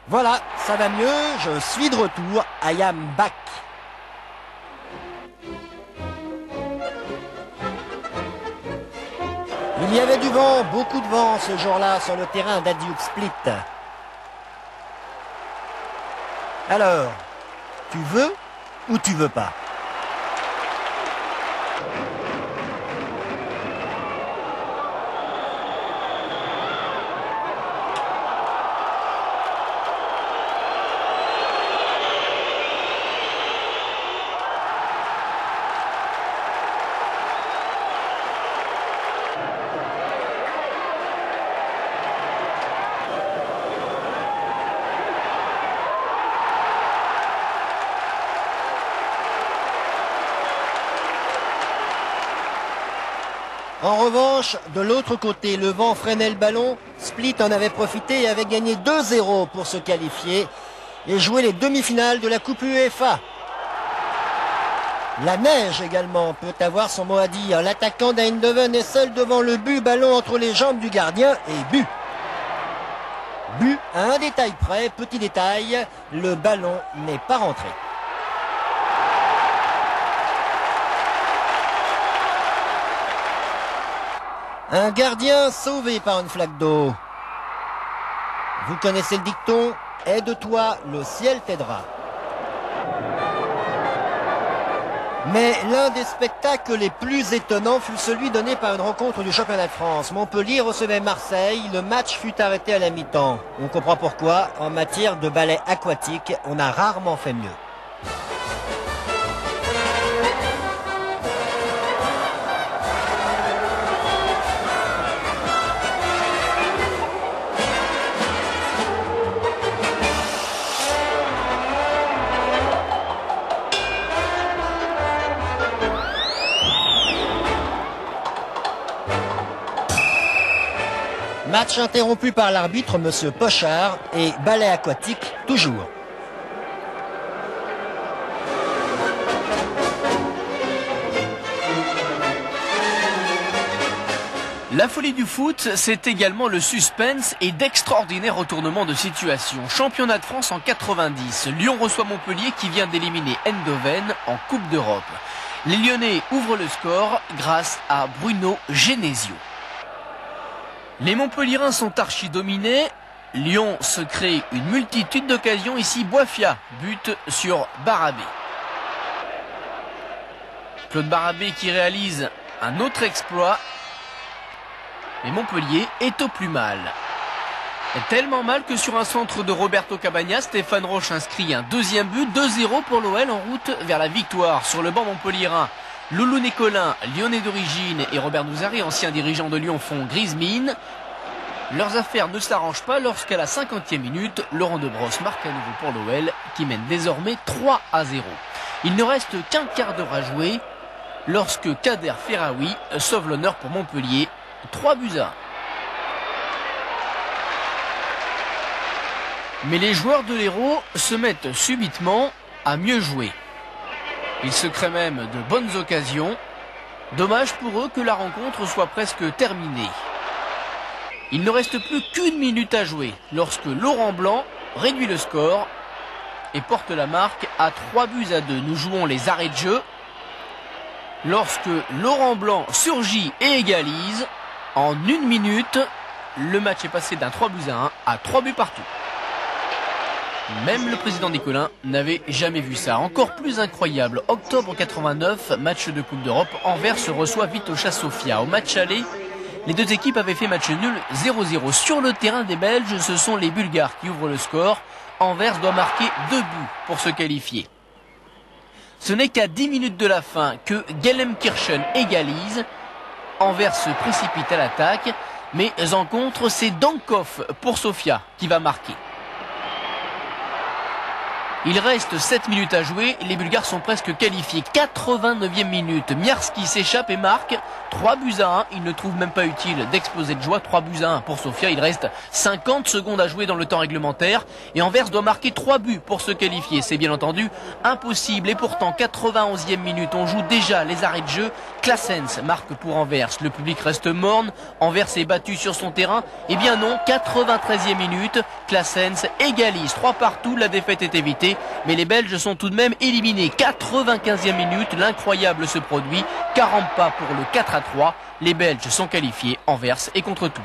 Voilà, ça va mieux, je suis de retour, I am back. Il y avait du vent, beaucoup de vent ce jour-là sur le terrain d'Hajduk Split. Alors, tu veux ou tu veux pas ? En revanche, de l'autre côté, le vent freinait le ballon. Split en avait profité et avait gagné 2-0 pour se qualifier et jouer les demi-finales de la Coupe UEFA. La neige également peut avoir son mot à dire. L'attaquant d'Eindhoven est seul devant le but, ballon entre les jambes du gardien et but. But à un détail près, petit détail, le ballon n'est pas rentré. Un gardien sauvé par une flaque d'eau. Vous connaissez le dicton, aide-toi, le ciel t'aidera. Mais l'un des spectacles les plus étonnants fut celui donné par une rencontre du championnat de France. Montpellier recevait Marseille, le match fut arrêté à la mi-temps. On comprend pourquoi, en matière de ballet aquatique, on a rarement fait mieux. Match interrompu par l'arbitre, Monsieur Pochard, et ballet aquatique toujours.
La folie du foot, c'est également le suspense et d'extraordinaires retournements de situation. Championnat de France en 90, Lyon reçoit Montpellier qui vient d'éliminer Eindhoven en Coupe d'Europe. Les Lyonnais ouvrent le score grâce à Bruno Genesio. Les Montpelliérains sont archi-dominés. Lyon se crée une multitude d'occasions. Ici, Boifia bute sur Barabé. Claude Barabé qui réalise un autre exploit. Mais Montpellier est au plus mal. Tellement mal que sur un centre de Roberto Cabagna, Stéphane Roche inscrit un deuxième but. 2-0 pour l'OL en route vers la victoire. Sur le banc montpelliérain, Loulou Nicolin, lyonnais d'origine, et Robert Nouzari, ancien dirigeant de Lyon, font grise mine. Leurs affaires ne s'arrangent pas lorsqu'à la 50e minute, Laurent Debrosse marque à nouveau pour l'OL, qui mène désormais 3-0. Il ne reste qu'un quart d'heure à jouer lorsque Kader Ferraoui sauve l'honneur pour Montpellier, 3-1. Mais les joueurs de l'Hérault se mettent subitement à mieux jouer. Ils se créent même de bonnes occasions. Dommage pour eux que la rencontre soit presque terminée. Il ne reste plus qu'une minute à jouer lorsque Laurent Blanc réduit le score et porte la marque à 3-2. Nous jouons les arrêts de jeu. Lorsque Laurent Blanc surgit et égalise, en une minute, le match est passé d'un 3-1 à 3 buts partout. Même le président Nicolin n'avait jamais vu ça. Encore plus incroyable, octobre 89, match de Coupe d'Europe, Anvers reçoit Vitosha Sofia. Au match aller, les deux équipes avaient fait match nul 0-0. Sur le terrain des Belges, ce sont les Bulgares qui ouvrent le score. Anvers doit marquer 2 buts pour se qualifier. Ce n'est qu'à 10 minutes de la fin que Gelsenkirchen égalise. Anvers se précipite à l'attaque, mais en contre, c'est Dankov pour Sofia qui va marquer. Il reste 7 minutes à jouer, les sont presque qualifiés. 89e minute, Miarski s'échappe et marque 3-1. Il ne trouve même pas utile d'exploser de joie. 3-1 pour Sofia. Il reste 50 secondes à jouer dans le temps réglementaire. Et Anvers doit marquer 3 buts pour se qualifier. C'est bien entendu impossible. Et pourtant, 91e minute, on joue déjà les arrêts de jeu. Claessens marque pour Anvers. Le public reste morne. Anvers est battu sur son terrain. Eh bien non, 93e minute, Claessens égalise 3-3. La défaite est évitée. Mais les Belges sont tout de même éliminés. 95e minute, l'incroyable se produit. 40 pas pour le 4-3. Les Belges sont qualifiés. Anvers et contre tout.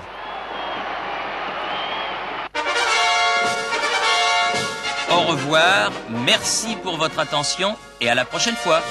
Au revoir, merci pour votre attention et à la prochaine fois.